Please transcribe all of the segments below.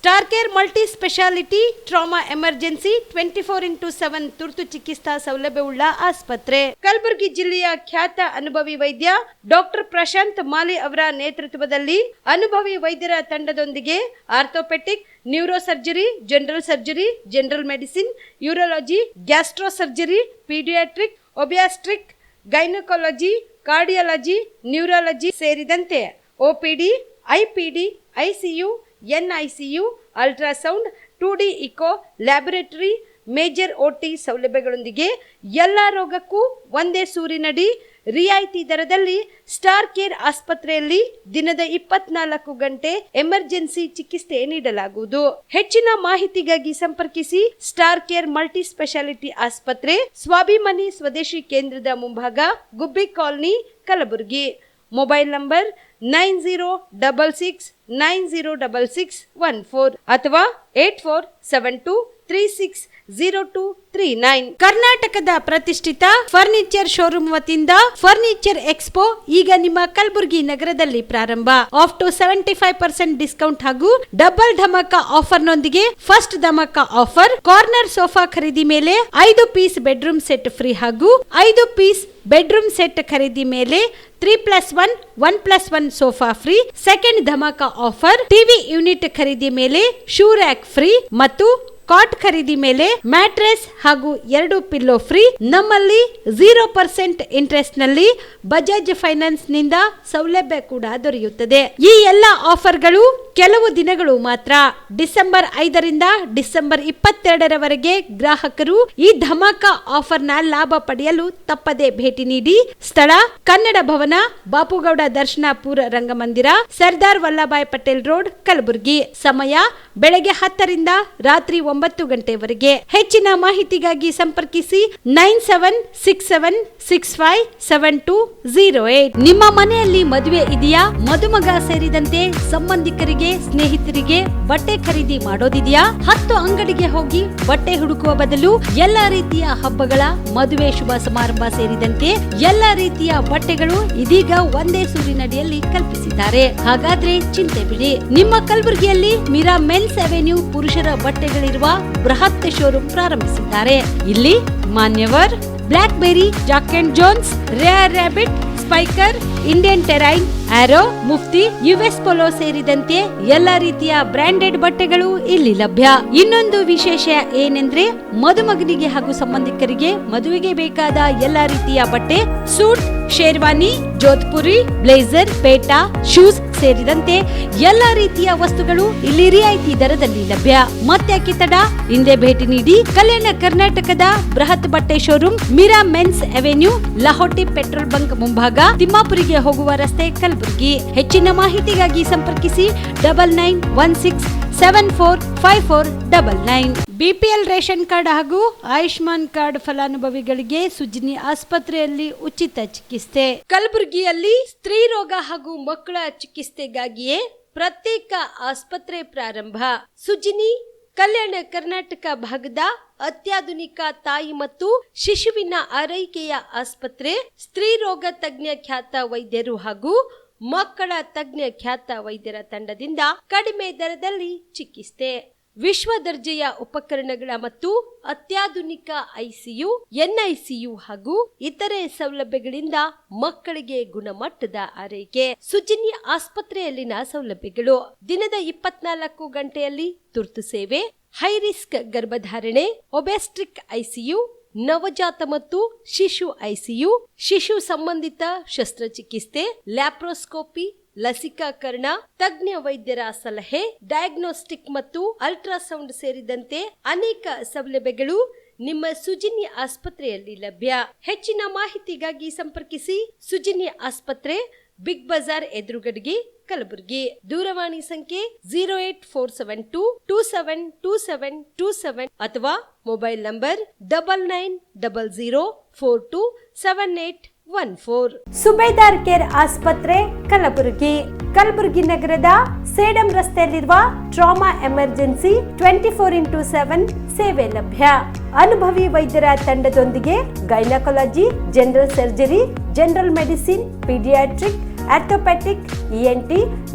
Star care multi speciality trauma emergency 24x7 ತುರ್ತು ಚಿಕಿತ್ಸಾ ಸೌಲಭ್ಯವುಳ್ಳ ಆಸ್ಪತ್ರೆ. ಕಲಬುರಗಿ ಜಿಲ್ಲೆಯ ಖ್ಯಾತ ಅನುಭವಿ ವೈದ್ಯ ಡಾಕ್ಟರ್ ಪ್ರಶಾಂತ್ ಮಾಲಿ ಅವರ ನೇತೃತ್ವದಲ್ಲಿ ಅನುಭವಿ ವೈದ್ಯರ ತಂಡದೊಂದಿಗೆ orthopaedic, neuro surgery, general surgery, general medicine, urology, gastro surgery, paediatric, obstetric, gynaecology, cardiology, neurology ಸೇರಿದಂತೆ OPD, IPD, ICU, NICU, ultrasound, 2D echo, laboratory, major OT ಸೌಲಭ್ಯಗಳೊಂದಿಗೆ ಎಲ್ಲ ರೋಗಕ್ಕೂ ಒಂದೇ ಸೂರಿನಡಿ ರಿಯಾಯಿತಿ ದರದಲ್ಲಿ ಸ್ಟಾರ್ ಕೇರ್ ಆಸ್ಪತ್ರೆಯಲ್ಲಿ ದಿನದ 24 ಗಂಟೆ ಎಮರ್ಜೆನ್ಸಿ ಚಿಕಿತ್ಸೆ ನೀಡಲಾಗುವುದು. ಹೆಚ್ಚಿನ ಮಾಹಿತಿಗಾಗಿ ಸಂಪರ್ಕಿಸಿ ಸ್ಟಾರ್ ಕೇರ್ ಮಲ್ಟಿ ಸ್ಪೆಷಾಲಿಟಿ ಆಸ್ಪತ್ರೆ, ಸ್ವಾಭಿಮಾನಿ ಸ್ವದೇಶಿ ಕೇಂದ್ರದ ಮುಂಭಾಗ, ಗುಬ್ಬಿ ಕಾಲನಿ, ಕಲಬುರಗಿ. ಮೊಬೈಲ್ ನಂಬರ್ 9066906614 ಅಥವಾ 8472360239. ಕರ್ನಾಟಕದ ಪ್ರತಿಷ್ಠಿತ ಫರ್ನಿಚರ್ ಶೋರೂಮ್ ವತಿಯಿಂದ ಫರ್ನಿಚರ್ ಎಕ್ಸ್ಪೋ ಈಗ ನಿಮ್ಮ ಕಲಬುರಗಿ ನಗರದಲ್ಲಿ ಪ್ರಾರಂಭ. ಅಪ್ ಟು 75% ಡಿಸ್ಕೌಂಟ್ ಹಾಗೂ ಡಬಲ್ ಧಮಾಕ ಆಫರ್ ನೊಂದಿಗೆ first dhamaka offer corner sofa ಖರೀದಿ ಮೇಲೆ 5 ಪೀಸ್ ಬೆಡ್ರೂಮ್ ಸೆಟ್ ಫ್ರೀ ಹಾಗೂ 5 ಪೀಸ್ ಬೆಡ್ರೂಮ್ ಸೆಟ್ ಖರೀದಿ ಮೇಲೆ 3+1 1+1 sofa free. Second dhamaka offer TV unit ಖರೀದಿ ಮೇಲೆ ಶೂ ರ್ಯಾಕ್ ಫ್ರೀ ಮತ್ತು ಕಾಟ್ ಖರೀದಿ ಮೇಲೆ ಮ್ಯಾಟ್ರೆಸ್ ಹಾಗೂ 2 ಪಿಲ್ಲೋ ಫ್ರೀ. ನಮ್ಮಲ್ಲಿ 0% ಇಂಟ್ರೆಸ್ಟ್ ನಲ್ಲಿ ಬಜಾಜ್ ಫೈನಾನ್ಸ್ ನಿಂದ ಸೌಲಭ್ಯ ಕೂಡ ದೊರೆಯುತ್ತದೆ. ಈ ಎಲ್ಲ ಆಫರ್ಗಳು ಕೆಲವು ದಿನಗಳು ಮಾತ್ರ. ಡಿಸೆಂಬರ್ 5ರಿಂದ ಡಿಸೆಂಬರ್ 22ರವರೆಗೆ ಗ್ರಾಹಕರು ಈ ಧಮಾಕ ಆಫರ್ ನ ಲಾಭ ಪಡೆಯಲು ತಪ್ಪದೆ ಭೇಟಿ ನೀಡಿ. ಸ್ಥಳ ಕನ್ನಡ ಭವನ, ಬಾಪುಗೌಡ ದರ್ಶನಾಪುರ ರಂಗಮಂದಿರ, ಸರ್ದಾರ್ ವಲ್ಲಭಾಯ್ ಪಟೇಲ್ ರೋಡ್, ಕಲಬುರಗಿ. ಸಮಯ ಬೆಳಗ್ಗೆ 10ರಿಂದ ರಾತ್ರಿ 9 ಗಂಟೆವರೆಗೆ. ಹೆಚ್ಚಿನ ಮಾಹಿತಿಗಾಗಿ ಸಂಪರ್ಕಿಸಿ 9767657208. ನಿಮ್ಮ ಮನೆಯಲ್ಲಿ ಮದುವೆ ಇದೆಯಾ? ಮದುಮಗ ಸೇರಿದಂತೆ ಸಂಬಂಧಿಕರಿಗೆ, ಸ್ನೇಹಿತರಿಗೆ ಬಟ್ಟೆ ಖರೀದಿ ಮಾಡೋದಿದೆಯಾ? 10 ಅಂಗಡಿಗೆ ಹೋಗಿ ಬಟ್ಟೆ ಹುಡುಕುವ ಬದಲು ಎಲ್ಲಾ ರೀತಿಯ ಹಬ್ಬಗಳ, ಮದುವೆ, ಶುಭ ಸಮಾರಂಭ ಸೇರಿದಂತೆ ಎಲ್ಲಾ ರೀತಿಯ ಬಟ್ಟೆಗಳು ಇದೀಗ ಒಂದೇ ಸೂರಿನಡಿಯಲ್ಲಿ ಕಲ್ಪಿಸಿದ್ದಾರೆ. ಹಾಗಾದ್ರೆ ಚಿಂತೆ ಬಿಡಿ. ನಿಮ್ಮ ಕಲಬುರಗಿಯಲ್ಲಿ ಮೀರಾ ಮೆನ್ಸ್ ಅವೆನ್ಯೂ ಪುರುಷರ ಬಟ್ಟೆಗಳಿರುವ ಬೃಹತ್ ಶೋರೂಮ್ ಪ್ರಾರಂಭಿಸಿದ್ದಾರೆ. ಇಲ್ಲಿ Manyavar, Blackberry, Jack and Jones, Rare Rabbit, Spykar, Indian Terrain, Arrow, Mufti, US Polo ಸೇರಿದಂತೆ ಎಲ್ಲಾ ರೀತಿಯ ಬ್ರಾಂಡೆಡ್ ಬಟ್ಟೆಗಳು ಇಲ್ಲಿ ಲಭ್ಯ. ಇನ್ನೊಂದು ವಿಶೇಷ ಏನೆಂದ್ರೆ ಮದುಮಗನಿಗೆ ಹಾಗೂ ಸಂಬಂಧಿಕರಿಗೆ ಮದುವೆಗೆ ಬೇಕಾದ ಎಲ್ಲಾ ರೀತಿಯ ಬಟ್ಟೆ, ಸೂಟ್, ಶೇರ್ವಾನಿ, ಜೋಧ್ಪುರಿ, ಬ್ಲೇಸರ್, ಪೇಟಾ, ಶೂಸ್ ಸೇರಿದಂತೆ ಎಲ್ಲಾ ರೀತಿಯ ವಸ್ತುಗಳು ಇಲ್ಲಿ ರಿಯಾಯಿತಿ ದರದಲ್ಲಿ ಲಭ್ಯ. ಮತ್ತ್ಯಾಕೆ ತಡ? ಹಿಂದೆ ಭೇಟಿ ನೀಡಿ. ಕಲ್ಯಾಣ ಕರ್ನಾಟಕದ ಬೃಹತ್ ಬಟ್ಟೆ showroom Meera men's avenue, Lahoti petrol bunk ಮುಂಭಾಗ, ತಿಮ್ಮಾಪುರಿಗೆ ಹೋಗುವ ರಸ್ತೆ, ಕಲಬುರಗಿ. ಹೆಚ್ಚಿನ ಮಾಹಿತಿಗಾಗಿ ಸಂಪರ್ಕಿಸಿ 9916745499. BPL ರೇಷನ್ ಕಾರ್ಡ್ ಹಾಗೂ ಆಯುಷ್ಮಾನ್ ಕಾರ್ಡ್ ಫಲಾನುಭವಿಗಳಿಗೆ ಸುಜ್ನಿ ಆಸ್ಪತ್ರೆಯಲ್ಲಿ ಉಚಿತ ಚಿಕಿತ್ಸೆ. ಕಲಬುರಗಿಯಲ್ಲಿ ಸ್ತ್ರೀ ರೋಗ ಹಾಗೂ ಮಕ್ಕಳ ಚಿಕಿತ್ಸೆಗಾಗಿಯೇ ಪ್ರತ್ಯೇಕ ಆಸ್ಪತ್ರೆ ಪ್ರಾರಂಭ. ಸುಜ್ನಿ ಕಲ್ಯಾಣ ಕರ್ನಾಟಕ ಭಾಗದ ಅತ್ಯಾಧುನಿಕ ತಾಯಿ ಮತ್ತು ಶಿಶುವಿನ ಆರೈಕೆಯ ಆಸ್ಪತ್ರೆ. ಸ್ತ್ರೀ ರೋಗ ತಜ್ಞ ಖ್ಯಾತ ವೈದ್ಯರು ಹಾಗೂ ಮಕ್ಕಳ ತಜ್ಞ ಖ್ಯಾತ ವೈದ್ಯರ ತಂಡದಿಂದ ಕಡಿಮೆ ದರದಲ್ಲಿ ಚಿಕಿತ್ಸೆ. ವಿಶ್ವ ದರ್ಜೆಯ ಉಪಕರಣಗಳ ಮತ್ತು ಅತ್ಯಾಧುನಿಕ ICU, NICU ಹಾಗೂ ಇತರೆ ಸೌಲಭ್ಯಗಳಿಂದ ಮಕ್ಕಳಿಗೆ ಗುಣಮಟ್ಟದ ಆರೈಕೆ. ಸುಜ್ನಿ ಆಸ್ಪತ್ರೆಯಲ್ಲಿನ ಸೌಲಭ್ಯಗಳು: ದಿನದ 24 ಗಂಟೆಯಲ್ಲಿ ತುರ್ತು ಸೇವೆ, ಹೈ ರಿಸ್ಕ್ ಗರ್ಭಧಾರಣೆ, ಒಬ್ಯಾಸ್ಟ್ರಿಕ್ ICU, ನವಜಾತ ಮತ್ತು ಶಿಶು ICU, ಶಿಶು ಸಂಬಂಧಿತ ಶಸ್ತ್ರಚಿಕಿತ್ಸೆ, ಲ್ಯಾಪ್ರೋಸ್ಕೋಪಿ, ಲಸಿಕಾಕರಣ, ತಜ್ಞ ವೈದ್ಯರ ಸಲಹೆ, ಡಯಾಗ್ನೋಸ್ಟಿಕ್ ಮತ್ತು ಅಲ್ಟ್ರಾಸೌಂಡ್ ಸೇರಿದಂತೆ ಅನೇಕ ಸೌಲಭ್ಯಗಳು ನಿಮ್ಮ ಸುಜ್ನಿ ಆಸ್ಪತ್ರೆಯಲ್ಲಿ ಲಭ್ಯ. ಹೆಚ್ಚಿನ ಮಾಹಿತಿಗಾಗಿ ಸಂಪರ್ಕಿಸಿ ಸುಜ್ನಿ ಆಸ್ಪತ್ರೆ, ಬಿಗ್ ಬಜಾರ್ ಎದುರುಗಡೆಗೆ, ಕಲಬುರಗಿ. ದೂರವಾಣಿ ಸಂಖ್ಯೆ 08472272727 ಅಥವಾ ಮೊಬೈಲ್ ನಂಬರ್ 9900427814. ಸುಬೇದಾರ್ ಕೇರ್ ಆಸ್ಪತ್ರೆ, ಕಲಬುರಗಿ. ಕಲಬುರಗಿ ನಗರದ ಸೇಡಂ ರಸ್ತೆಯಲ್ಲಿರುವ ಟ್ರಾಮಾ ಎಮರ್ಜೆನ್ಸಿ 24x7 ಸೇವೆ ಲಭ್ಯ. ಅನುಭವಿ ವೈದ್ಯರ ತಂಡದೊಂದಿಗೆ gynaecology, general surgery, general medicine, paediatric, orthopaedic, ENT,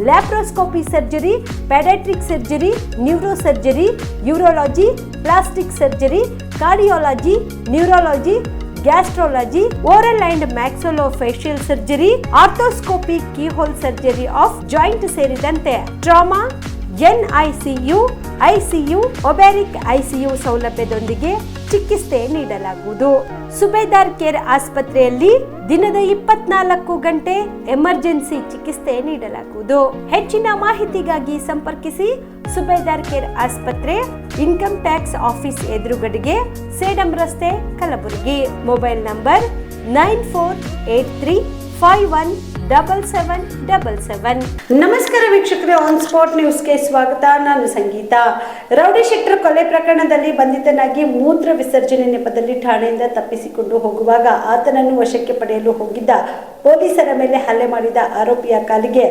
laparoscopy surgery, paediatric surgery, neuro surgery, urology, plastic surgery, cardiology, neurology, gastrology, oral and maxillofacial surgery, arthroscopy, keyhole surgery of joint ಸೇರಿದಂತೆ trauma, NICU, ICU, obstetric ICU ಸೌಲಭ್ಯದೊಂದಿಗೆ ಚಿಕಿತ್ಸೆ ನೀಡಲಾಗುವುದು. ಸುಬೇದಾರ್ care ಆಸ್ಪತ್ರೆಯಲ್ಲಿ ದಿನದ 24 ಗಂಟೆ emergency ಚಿಕಿತ್ಸೆ ನೀಡಲಾಗುವುದು. ಹೆಚ್ಚಿನ ಮಾಹಿತಿಗಾಗಿ ಸಂಪರ್ಕಿಸಿ ಸುಬೇದಾರ್ ಕೇರ್ ಆಸ್ಪತ್ರೆ, ಇನ್ಕಮ್ ಟ್ಯಾಕ್ಸ್ ಆಫೀಸ್ ಎದುರುಗಡೆಗೆ, ಸೇಡಂ ರಸ್ತೆ, ಕಲಬುರಗಿ. Mobile number 9483517777. ನಮಸ್ಕಾರ ವೀಕ್ಷಕರೇ, ಆನ್ ಸ್ಪಾಟ್ ನ್ಯೂಸ್ಗೆ ಸ್ವಾಗತ. ನಾನು ಸಂಗೀತ. ರೌಡಿ ಶೆಟ್ಟರ್ ಕೊಲೆ ಪ್ರಕರಣದಲ್ಲಿ ಬಂಧಿತನಾಗಿ ಮೂತ್ರ ವಿಸರ್ಜನೆ ನೆಪದಲ್ಲಿ ಠಾಣೆಯಿಂದ ತಪ್ಪಿಸಿಕೊಂಡು ಹೋಗುವಾಗ ಆತನನ್ನು ವಶಕ್ಕೆ ಪಡೆಯಲು ಹೋಗಿದ್ದ ಪೊಲೀಸರ ಮೇಲೆ ಹಲ್ಲೆ ಮಾಡಿದ ಆರೋಪಿಯ ಕಾಲಿಗೆ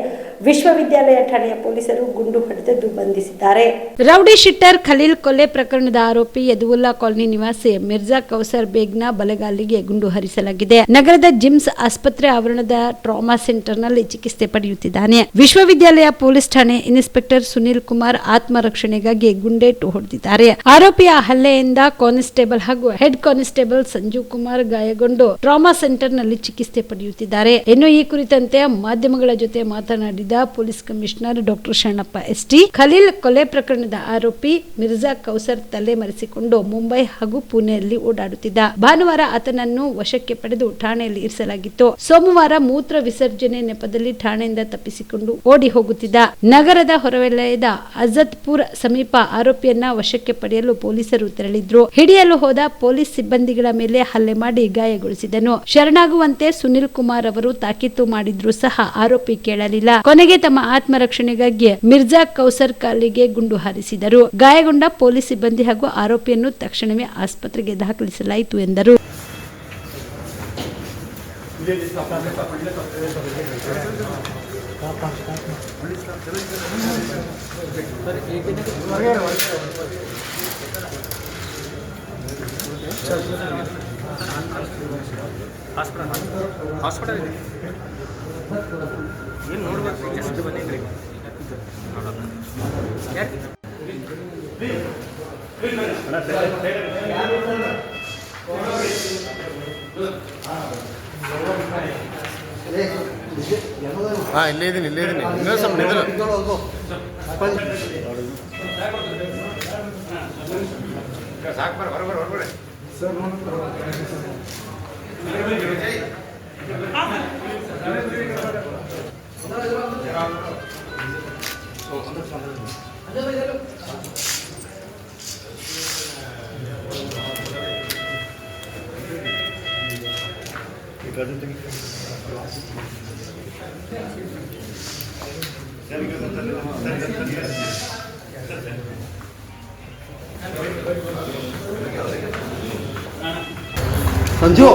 ವಿಶ್ವವಿದ್ಯಾಲಯ ಠಾಣೆಯ ಪೊಲೀಸರು ಗುಂಡು ಹೊಡೆದು ಬಂಧಿಸಿದ್ದಾರೆ. ರೌಡಿ ಶೀಟರ್ ಖಲೀಲ್ ಕೊಲೆ ಪ್ರಕರಣದ ಆರೋಪಿ ಯದುವುಲ್ಲಾ ಕಾಲನಿ ನಿವಾಸಿ ಮಿರ್ಜಾ ಕೌಸರ್ ಬೇಗ್ನ ಬಲಗಾಲಿಗೆ ಗುಂಡು ಹರಿಸಲಾಗಿದೆ. ನಗರದ ಜಿಮ್ಸ್ ಆಸ್ಪತ್ರೆ ಆವರಣದ ಟ್ರಾಮಾ ಸೆಂಟರ್ನಲ್ಲಿ ಚಿಕಿತ್ಸೆ ಪಡೆಯುತ್ತಿದ್ದಾನೆ. ವಿಶ್ವವಿದ್ಯಾಲಯ ಪೊಲೀಸ್ ಠಾಣೆ ಇನ್ಸ್ಪೆಕ್ಟರ್ ಸುನೀಲ್ ಕುಮಾರ್ ಆತ್ಮರಕ್ಷಣೆಗಾಗಿ ಗುಂಡೇಟು ಹೊಡೆದಿದ್ದಾರೆ. ಆರೋಪಿಯ ಹಲ್ಲೆಯಿಂದ ಕಾನ್ಸ್ಟೇಬಲ್ ಹಾಗೂ ಹೆಡ್ ಕಾನ್ಸ್ಟೇಬಲ್ ಸಂಜೀವ್ ಕುಮಾರ್ ಗಾಯಗೊಂಡು ಟ್ರಾಮಾ ಸೆಂಟರ್ನಲ್ಲಿ ಚಿಕಿತ್ಸೆ ಪಡೆಯುತ್ತಿದ್ದಾರೆ. ಇನ್ನು ಈ ಕುರಿತಂತೆ ಮಾಧ್ಯಮಗಳ ಜೊತೆ ಮಾತನಾಡಿದ police commissioner doctor Sharanappa ST, Khaleel ಕೊಲೆ ಪ್ರಕರಣದ ಆರೋಪಿ ಮಿರ್ಜಾ ಕೌಸರ್ ತಲೆ ಮರೆಸಿಕೊಂಡು ಮುಂಬೈ ಹಾಗೂ ಪುಣೆಯಲ್ಲಿ ಓಡಾಡುತ್ತಿದ್ದ. ಭಾನುವಾರ ಆತನನ್ನು ವಶಕ್ಕೆ ಪಡೆದು ಠಾಣೆಯಲ್ಲಿ ಇರಿಸಲಾಗಿತ್ತು. ಸೋಮವಾರ ಮೂತ್ರ ವಿಸರ್ಜನೆ ನೆಪದಲ್ಲಿ ಠಾಣೆಯಿಂದ ತಪ್ಪಿಸಿಕೊಂಡು ಓಡಿ ಹೋಗುತ್ತಿದ್ದ. ನಗರದ ಹೊರವಲಯದ ಅಜತ್ಪುರ್ ಸಮೀಪ ಆರೋಪಿಯನ್ನ ವಶಕ್ಕೆ ಪಡೆಯಲು ಪೊಲೀಸರು ತೆರಳಿದ್ರು. ಹಿಡಿಯಲು ಹೋದ ಪೊಲೀಸ್ ಸಿಬ್ಬಂದಿಗಳ ಮೇಲೆ ಹಲ್ಲೆ ಮಾಡಿ ಗಾಯಗೊಳಿಸಿದನು. ಶರಣಾಗುವಂತೆ ಸುನಿಲ್ ಕುಮಾರ್ ಅವರು ತಾಕೀತು ಮಾಡಿದ್ರು ಸಹ ಆರೋಪಿ ಕೇಳಲಿಲ್ಲ. ಕೊನೆಗೆ ತಮ್ಮ ಆತ್ಮರಕ್ಷಣೆಗಾಗಿ ಮಿರ್ಜಾ ಕೌಸರ್ ಕಾಲಿಗೆ ಗುಂಡು ಹಾರಿಸಿದರು. ಗಾಯಗೊಂಡ ಪೊಲೀಸ್ ಸಿಬ್ಬಂದಿ ಹಾಗೂ ಆರೋಪಿಯನ್ನು ತಕ್ಷಣವೇ ಆಸ್ಪತ್ರೆಗೆ ದಾಖಲಿಸಲಾಯಿತು ಎಂದರು. ಹಾಸ್ಪಿಟಲ್ ಇದೆ ಏನು ನೋಡ್ಬೇಕು ಎಷ್ಟು ಬಂದಿದ್ರಿ ಇಲ್ಲೇ ಇದ್ದೀನಿ ಇನ್ನೂ ಸ್ವಲ್ಪ ನಿಂದ್ರು ಸಾಕು ಹೊರಗಡೆ ಸಂಜು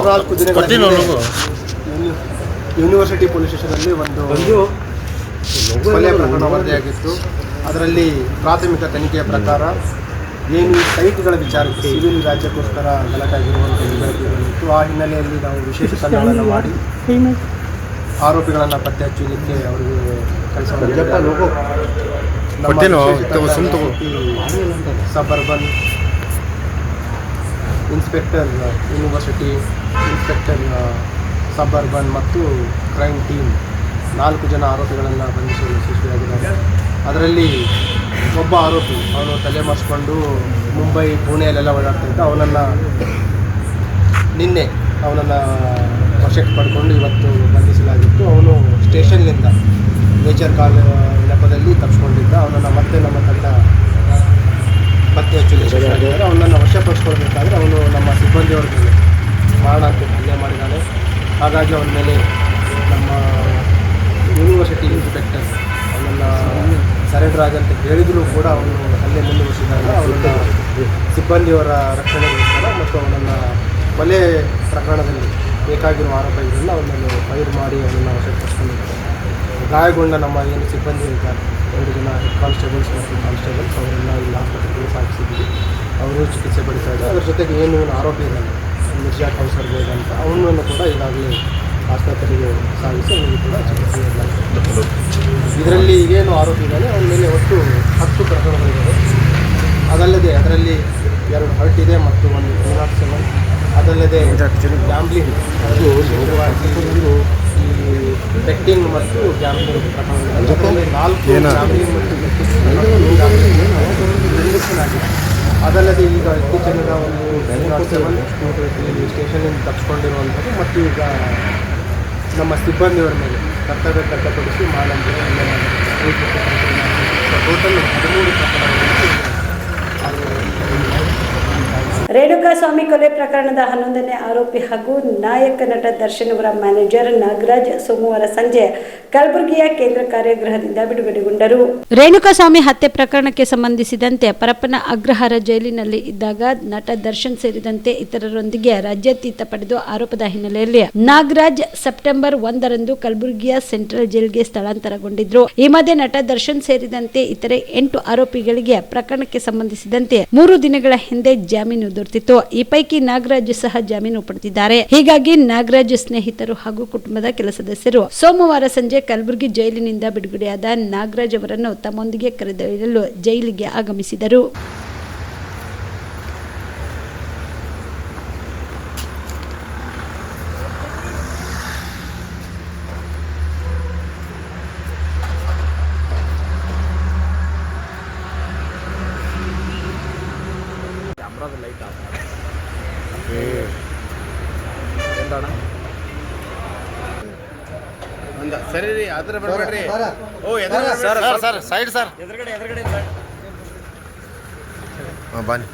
ಯೂನಿವರ್ಸಿಟಿ ಪೊಲೀಸ್ ಸ್ಟೇಷನಲ್ಲಿ ಒಂದು ಕೊಲೆ ಪ್ರಕರಣ ವರದಿಯಾಗಿತ್ತು. ಅದರಲ್ಲಿ ಪ್ರಾಥಮಿಕ ತನಿಖೆಯ ಪ್ರಕಾರ ಏನು ಸೈಟ್ಗಳ ವಿಚಾರಕ್ಕೆ ಸಿವಿಲ್ ರಾಜ್ಯಕ್ಕೋಸ್ಕರ ಗಲಾಟೆ ಆಗಿರುವಂಥ ಬಂದಿತ್ತು. ಆ ಹಿನ್ನೆಲೆಯಲ್ಲಿ ನಾವು ವಿಶೇಷ ತಂಡಗಳನ್ನು ಮಾಡಿ ಆರೋಪಿಗಳನ್ನು ಪತ್ತೆ ಹಚ್ಚಲಿಕ್ಕೆ ಅವರಿಗೆ ಕೆಲಸ suburban inspector university, inspector suburban ಮತ್ತು ಕ್ರೈಮ್ ಟೀಮ್ 4 ಜನ ಆರೋಪಿಗಳನ್ನು ಬಂಧಿಸಲು ಯಶಸ್ವಿಯಾಗಿದ್ದಾರೆ. ಅದರಲ್ಲಿ ಒಬ್ಬ ಆರೋಪಿ ಅವನು ತಲೆಮರೆಸ್ಕೊಂಡು ಮುಂಬೈ ಪುಣೆಯಲ್ಲೆಲ್ಲ ಓಡಾಡ್ತಾ ಇದ್ದ. ನಿನ್ನೆ ಅವನನ್ನು ವಶಕ್ಕೆ ಪಡ್ಕೊಂಡು ಇವತ್ತು ಬಂಧಿಸಲಾಗಿತ್ತು. ಅವನು ಸ್ಟೇಷನ್ನಿಂದ ನೇಚರ್ ಕಾಲ್ ನೆಪದಲ್ಲಿ ತಪ್ಪಿಸ್ಕೊಂಡಿದ್ದ. ಅವನನ್ನು ಮತ್ತೆ ನಮ್ಮ ತಂಡ ಪತ್ತೆ ಹಚ್ಚಲು ಯಶಸ್ವಿಯಾಗಿದ್ದಾರೆ. ಅವನನ್ನು ವಶಪಡಿಸ್ಕೊಳ್ಬೇಕಾದ್ರೆ ಅವನು ನಮ್ಮ ಸಿಬ್ಬಂದಿಯವ್ರ ಮೇಲೆ ಮಾರಣಾಂತಿಕ ಹಲ್ಲೆ ಮಾಡಿದ್ದಾನೆ. ಹಾಗಾಗಿ ಅವನ ಮೇಲೆ ನಮ್ಮ ಯೂನಿವರ್ಸಿಟಿ ಇನ್ಸ್ಪೆಕ್ಟರ್ ಅವನನ್ನು ಸರೆಂಡರ್ ಆಗಂತ ಹೇಳಿದರೂ ಕೂಡ ಅವನು ಹಲ್ಲೆ ಮುಂದುವರಿಸಿದಾಗ ಅವನನ್ನು ಸಿಬ್ಬಂದಿಯವರ ರಕ್ಷಣೆಗೋಸ್ಕರ ಮತ್ತು ಅವನನ್ನು ಕೊಲೆ ಪ್ರಕರಣದಲ್ಲಿ ಬೇಕಾಗಿರುವ ಆರೋಪಿಗಳನ್ನು ಅವನ ಮೇಲೆ ಫೈರ್ ಮಾಡಿ ಅವನನ್ನು ವಶಪಡಿಸ್ಕೊಂಡಿದ್ದಾರೆ. ಗಾಯಗೊಂಡ ನಮ್ಮ ಏನು ಸಿಬ್ಬಂದಿ ಇದ್ದಾರೆ 2 ಜನ ಹೆಡ್ ಕಾನ್ಸ್ಟೇಬಲ್ಸ್ ಮತ್ತು ಕಾನ್ಸ್ಟೇಬಲ್ಸ್ ಅವರೆಲ್ಲ ಇಲ್ಲಿ ಆಸ್ಪತ್ರೆಗೆ ಸಾಗಿಸಿದ್ವಿ. ಅವರು ಚಿಕಿತ್ಸೆ ಪಡಿತಾ ಇದ್ದಾರೆ. ಅದರ ಜೊತೆಗೆ ಏನು ಆರೋಪಿ ಇದ್ದಾನೆ ಮಿರ್ಜಾ ಕೌಸರ್ ಬೇಗ್ ಅಂತ ಅವನನ್ನು ಕೂಡ ಈಗಾಗಲೇ ಆಸ್ಪತ್ರೆಗೆ ಸಾಗಿಸಿ ಅವನಿಗೆ ಕೂಡ ಚಿಕಿತ್ಸೆ ನೀಡಲಾಗಿದೆ. ಇದರಲ್ಲಿ ಈಗೇನು ಆರೋಪಿ ಇದ್ದಾನೆ ಅವನ ಮೇಲೆ ಒಟ್ಟು 10 ಪ್ರಕರಣಗಳಿದ್ದಾವೆ. ಅದಲ್ಲದೆ ಅದರಲ್ಲಿ 2 ಹರ್ಟ್ ಇದೆ ಮತ್ತು ಒಂದು 307. ಅದಲ್ಲದೆ ಗ್ಯಾಂಬ್ಲಿಂಗ್ ಅದು ಮುಖ್ಯವಾಗಿ ಈ ಬೆಟ್ಟಿಂಗ್ ಮತ್ತು ಗ್ಯಾಂಬ್ಲಿಂಗ್ ಪ್ರಕರಣಗಳು. ಅದರಲ್ಲಿ 4 ಗ್ಯಾಂಬ್ಲಿಂಗ್ ಮತ್ತು ನಿಲ್ಲಿಸಲಾಗಿದೆ. ಅದಲ್ಲದೆ ಈಗ ಇತ್ತೀಚಿನ ಒಂದು 307 ಸ್ಟೇಷನಿಂದ ತಪ್ಪಿಕೊಂಡಿರುವಂಥದ್ದು ಮತ್ತು ಈಗ ನಮ್ಮ ಸಿಬ್ಬಂದಿಯವರ ಮೇಲೆ ಕರ್ತವ್ಯ ಕಡ್ಡಪಡಿಸಿ ಮಾಡಂತೆ ಟೋಟಲ್ 13 ಪ್ರಕರಣಗಳು. ರೇಣುಕಾಸ್ವಾಮಿ ಕೊಲೆ ಪ್ರಕರಣದ 11ನೇ ಆರೋಪಿ ಹಾಗೂ ನಾಯಕ ನಟ ದರ್ಶನ್ ಅವರ ಮ್ಯಾನೇಜರ್ ನಾಗರಾಜ್ ಸೋಮವಾರ ಸಂಜೆ ಕಲಬುರಗಿಯ ಕೇಂದ್ರ ಕಾರಾಗೃಹದಿಂದ ಬಿಡುಗಡೆಗೊಂಡರು. ರೇಣುಕಾಸ್ವಾಮಿ ಹತ್ಯೆ ಪ್ರಕರಣಕ್ಕೆ ಸಂಬಂಧಿಸಿದಂತೆ ಪರಪ್ಪನ ಅಗ್ರಹಾರ ಜೈಲಿನಲ್ಲಿ ಇದ್ದಾಗ ನಟ ದರ್ಶನ್ ಸೇರಿದಂತೆ ಇತರರೊಂದಿಗೆ ರಾಜ್ಯಾತೀತ ಪಡೆದು ಆರೋಪದ ಹಿನ್ನೆಲೆಯಲ್ಲಿ ನಾಗರಾಜ್ ಸೆಪ್ಟೆಂಬರ್ 1ರಂದು ಕಲಬುರಗಿಯ ಸೆಂಟ್ರಲ್ ಜೈಲ್ಗೆ ಸ್ಥಳಾಂತರಗೊಂಡಿದ್ರು. ಈ ಮಧ್ಯೆ ನಟ ದರ್ಶನ್ ಸೇರಿದಂತೆ ಇತರೆ 8 ಆರೋಪಿಗಳಿಗೆ ಪ್ರಕರಣಕ್ಕೆ ಸಂಬಂಧಿಸಿದಂತೆ 3 ದಿನಗಳ ಹಿಂದೆ ಜಾಮೀನು ದೊರೆತಿತ್ತು. ಈ ಪೈಕಿ ನಾಗರಾಜ್ ಸಹ ಜಾಮೀನು ಪಡೆದಿದ್ದಾರೆ. ಹೀಗಾಗಿ ನಾಗರಾಜ್ ಸ್ನೇಹಿತರು ಹಾಗೂ ಕುಟುಂಬದ ಕೆಲ ಸದಸ್ಯರು ಸೋಮವಾರ ಸಂಜೆ ಕಲಬುರಗಿ ಜೈಲಿನಿಂದ ಬಿಡುಗಡೆಯಾದ ನಾಗರಾಜ್ ಅವರನ್ನು ತಮ್ಮೊಂದಿಗೆ ಕರೆದೊಯ್ಯಲು ಜೈಲಿಗೆ ಆಗಮಿಸಿದರು. ಸರಿ ರೀ, ಆದ್ರೆ ಬರ್ಬೇಡ್ರಿ. ಓ ಎದುರುಗಡೆ ಸರ್ ಸರ್ ಸೈಡ್ ಸರ್ ಎದುರುಗಡೆ ಹಾಂ ಬನ್ನಿ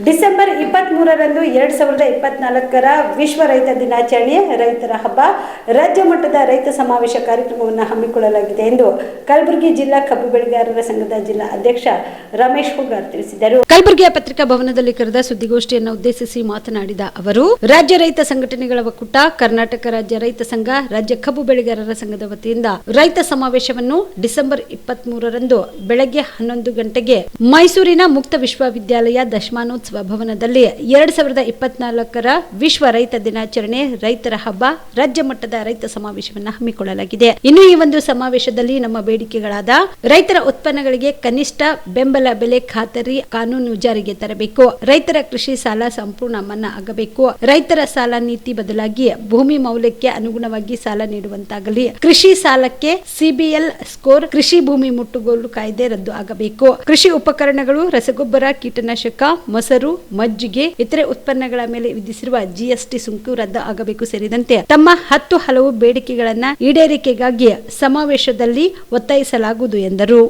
ಡಿಸೆಂಬರ್ 23ರಂದು 2024ರ ವಿಶ್ವ ರೈತ ದಿನಾಚರಣೆ ರೈತರ ಹಬ್ಬ ರಾಜ್ಯ ಮಟ್ಟದ ರೈತ ಸಮಾವೇಶ ಕಾರ್ಯಕ್ರಮವನ್ನು ಹಮ್ಮಿಕೊಳ್ಳಲಾಗಿದೆ ಎಂದು ಕಲಬುರಗಿ ಜಿಲ್ಲಾ ಕಬ್ಬು ಬೆಳೆಗಾರರ ಸಂಘದ ಜಿಲ್ಲಾ ಅಧ್ಯಕ್ಷ ರಮೇಶ್ ಹುಗಾರ್ ತಿಳಿಸಿದರು. ಕಲಬುರಗಿಯ ಪತ್ರಿಕಾ ಭವನದಲ್ಲಿ ಕರೆದ ಸುದ್ದಿಗೋಷ್ಠಿಯನ್ನು ಉದ್ದೇಶಿಸಿ ಮಾತನಾಡಿದ ಅವರು, ರಾಜ್ಯ ರೈತ ಸಂಘಟನೆಗಳ ಒಕ್ಕೂಟ, ಕರ್ನಾಟಕ ರಾಜ್ಯ ರೈತ ಸಂಘ, ರಾಜ್ಯ ಕಬ್ಬು ಬೆಳೆಗಾರರ ಸಂಘದ ವತಿಯಿಂದ ರೈತ ಸಮಾವೇಶವನ್ನು ಡಿಸೆಂಬರ್ 23ರಂದು ಬೆಳಗ್ಗೆ 11 ಗಂಟೆಗೆ ಮೈಸೂರಿನ ಮುಕ್ತ ವಿಶ್ವವಿದ್ಯಾಲಯ ದಶಮಾನೋತ್ಸವ ಭವನದಲ್ಲಿ 2024ರ ವಿಶ್ವ ರೈತ ದಿನಾಚರಣೆ ರೈತರ ಹಬ್ಬ ರಾಜ್ಯ ಮಟ್ಟದ ರೈತ ಸಮಾವೇಶವನ್ನು ಹಮ್ಮಿಕೊಳ್ಳಲಾಗಿದೆ. ಇನ್ನು ಈ ಒಂದು ಸಮಾವೇಶದಲ್ಲಿ ನಮ್ಮ ಬೇಡಿಕೆಗಳಾದ ರೈತರ ಉತ್ಪನ್ನಗಳಿಗೆ ಕನಿಷ್ಠ ಬೆಂಬಲ ಬೆಲೆ ಖಾತರಿ ಕಾನೂನು ಜಾರಿಗೆ ತರಬೇಕು, ರೈತರ ಕೃಷಿ ಸಾಲ ಸಂಪೂರ್ಣ ಮನ್ನಾ ಆಗಬೇಕು, ರೈತರ ಸಾಲ ನೀತಿ ಬದಲಾಗಿ ಭೂಮಿ ಮೌಲ್ಯಕ್ಕೆ ಅನುಗುಣವಾಗಿ ಸಾಲ ನೀಡುವಂತಾಗಲಿ, ಕೃಷಿ ಸಾಲಕ್ಕೆ ಸಿಬಿಎಲ್ ಸ್ಕೋರ್, ಕೃಷಿ ಭೂಮಿ ಮುಟ್ಟುಗೋಲು ಕಾಯ್ದೆ ರದ್ದು ಆಗಬೇಕು, ಕೃಷಿ ಉಪಕರಣಗಳು, ರಸಗೊಬ್ಬರ, ಕೀಟನಾಶಕ, ಮೊಸರು, ಮಜ್ಜಿಗೆ, ಇತರೆ ಉತ್ಪನ್ನಗಳ ಮೇಲೆ ವಿಧಿಸಿರುವ ಜಿಎಸ್ಟಿ ಸುಂಕು ರದ್ದು ಆಗಬೇಕು ಸೇರಿದಂತೆ ತಮ್ಮ 10 ಹಲವು ಬೇಡಿಕೆಗಳನ್ನ ಈಡೇರಿಕೆಗಾಗಿ ಸಮಾವೇಶದಲ್ಲಿ ಒತ್ತಾಯಿಸಲಾಗುವುದು ಎಂದರು.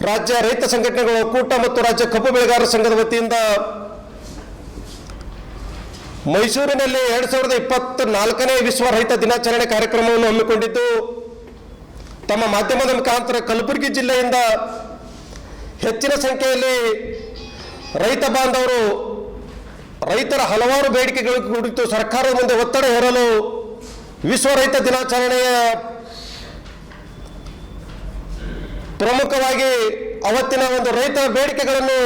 ರಾಜ್ಯ ರೈತ ಸಂಘಟನೆಗಳ ಒಕ್ಕೂಟ ಮತ್ತು ರಾಜ್ಯ ಕಬ್ಬು ಬೆಳೆಗಾರರ ಸಂಘದ ವತಿಯಿಂದ ಮೈಸೂರಿನಲ್ಲಿ 2024ನೇ ವಿಶ್ವ ರೈತ ದಿನಾಚರಣೆ ಕಾರ್ಯಕ್ರಮವನ್ನು ಹಮ್ಮಿಕೊಂಡಿದ್ದು, ತಮ್ಮ ಮಾಧ್ಯಮದ ಮುಖಾಂತರ ಕಲಬುರಗಿ ಜಿಲ್ಲೆಯಿಂದ ಹೆಚ್ಚಿನ ಸಂಖ್ಯೆಯಲ್ಲಿ ರೈತ ಬಾಂಧವರು ರೈತರ ಹಲವಾರು ಬೇಡಿಕೆಗಳ ಕುರಿತು ಸರ್ಕಾರದ ಮುಂದೆ ಒತ್ತಡ ಹೇರಲು ವಿಶ್ವ ರೈತ ದಿನಾಚರಣೆಯ ಪ್ರಮುಖವಾಗಿ ಅವತ್ತಿನ ಒಂದು ರೈತ ಬೇಡಿಕೆಗಳನ್ನು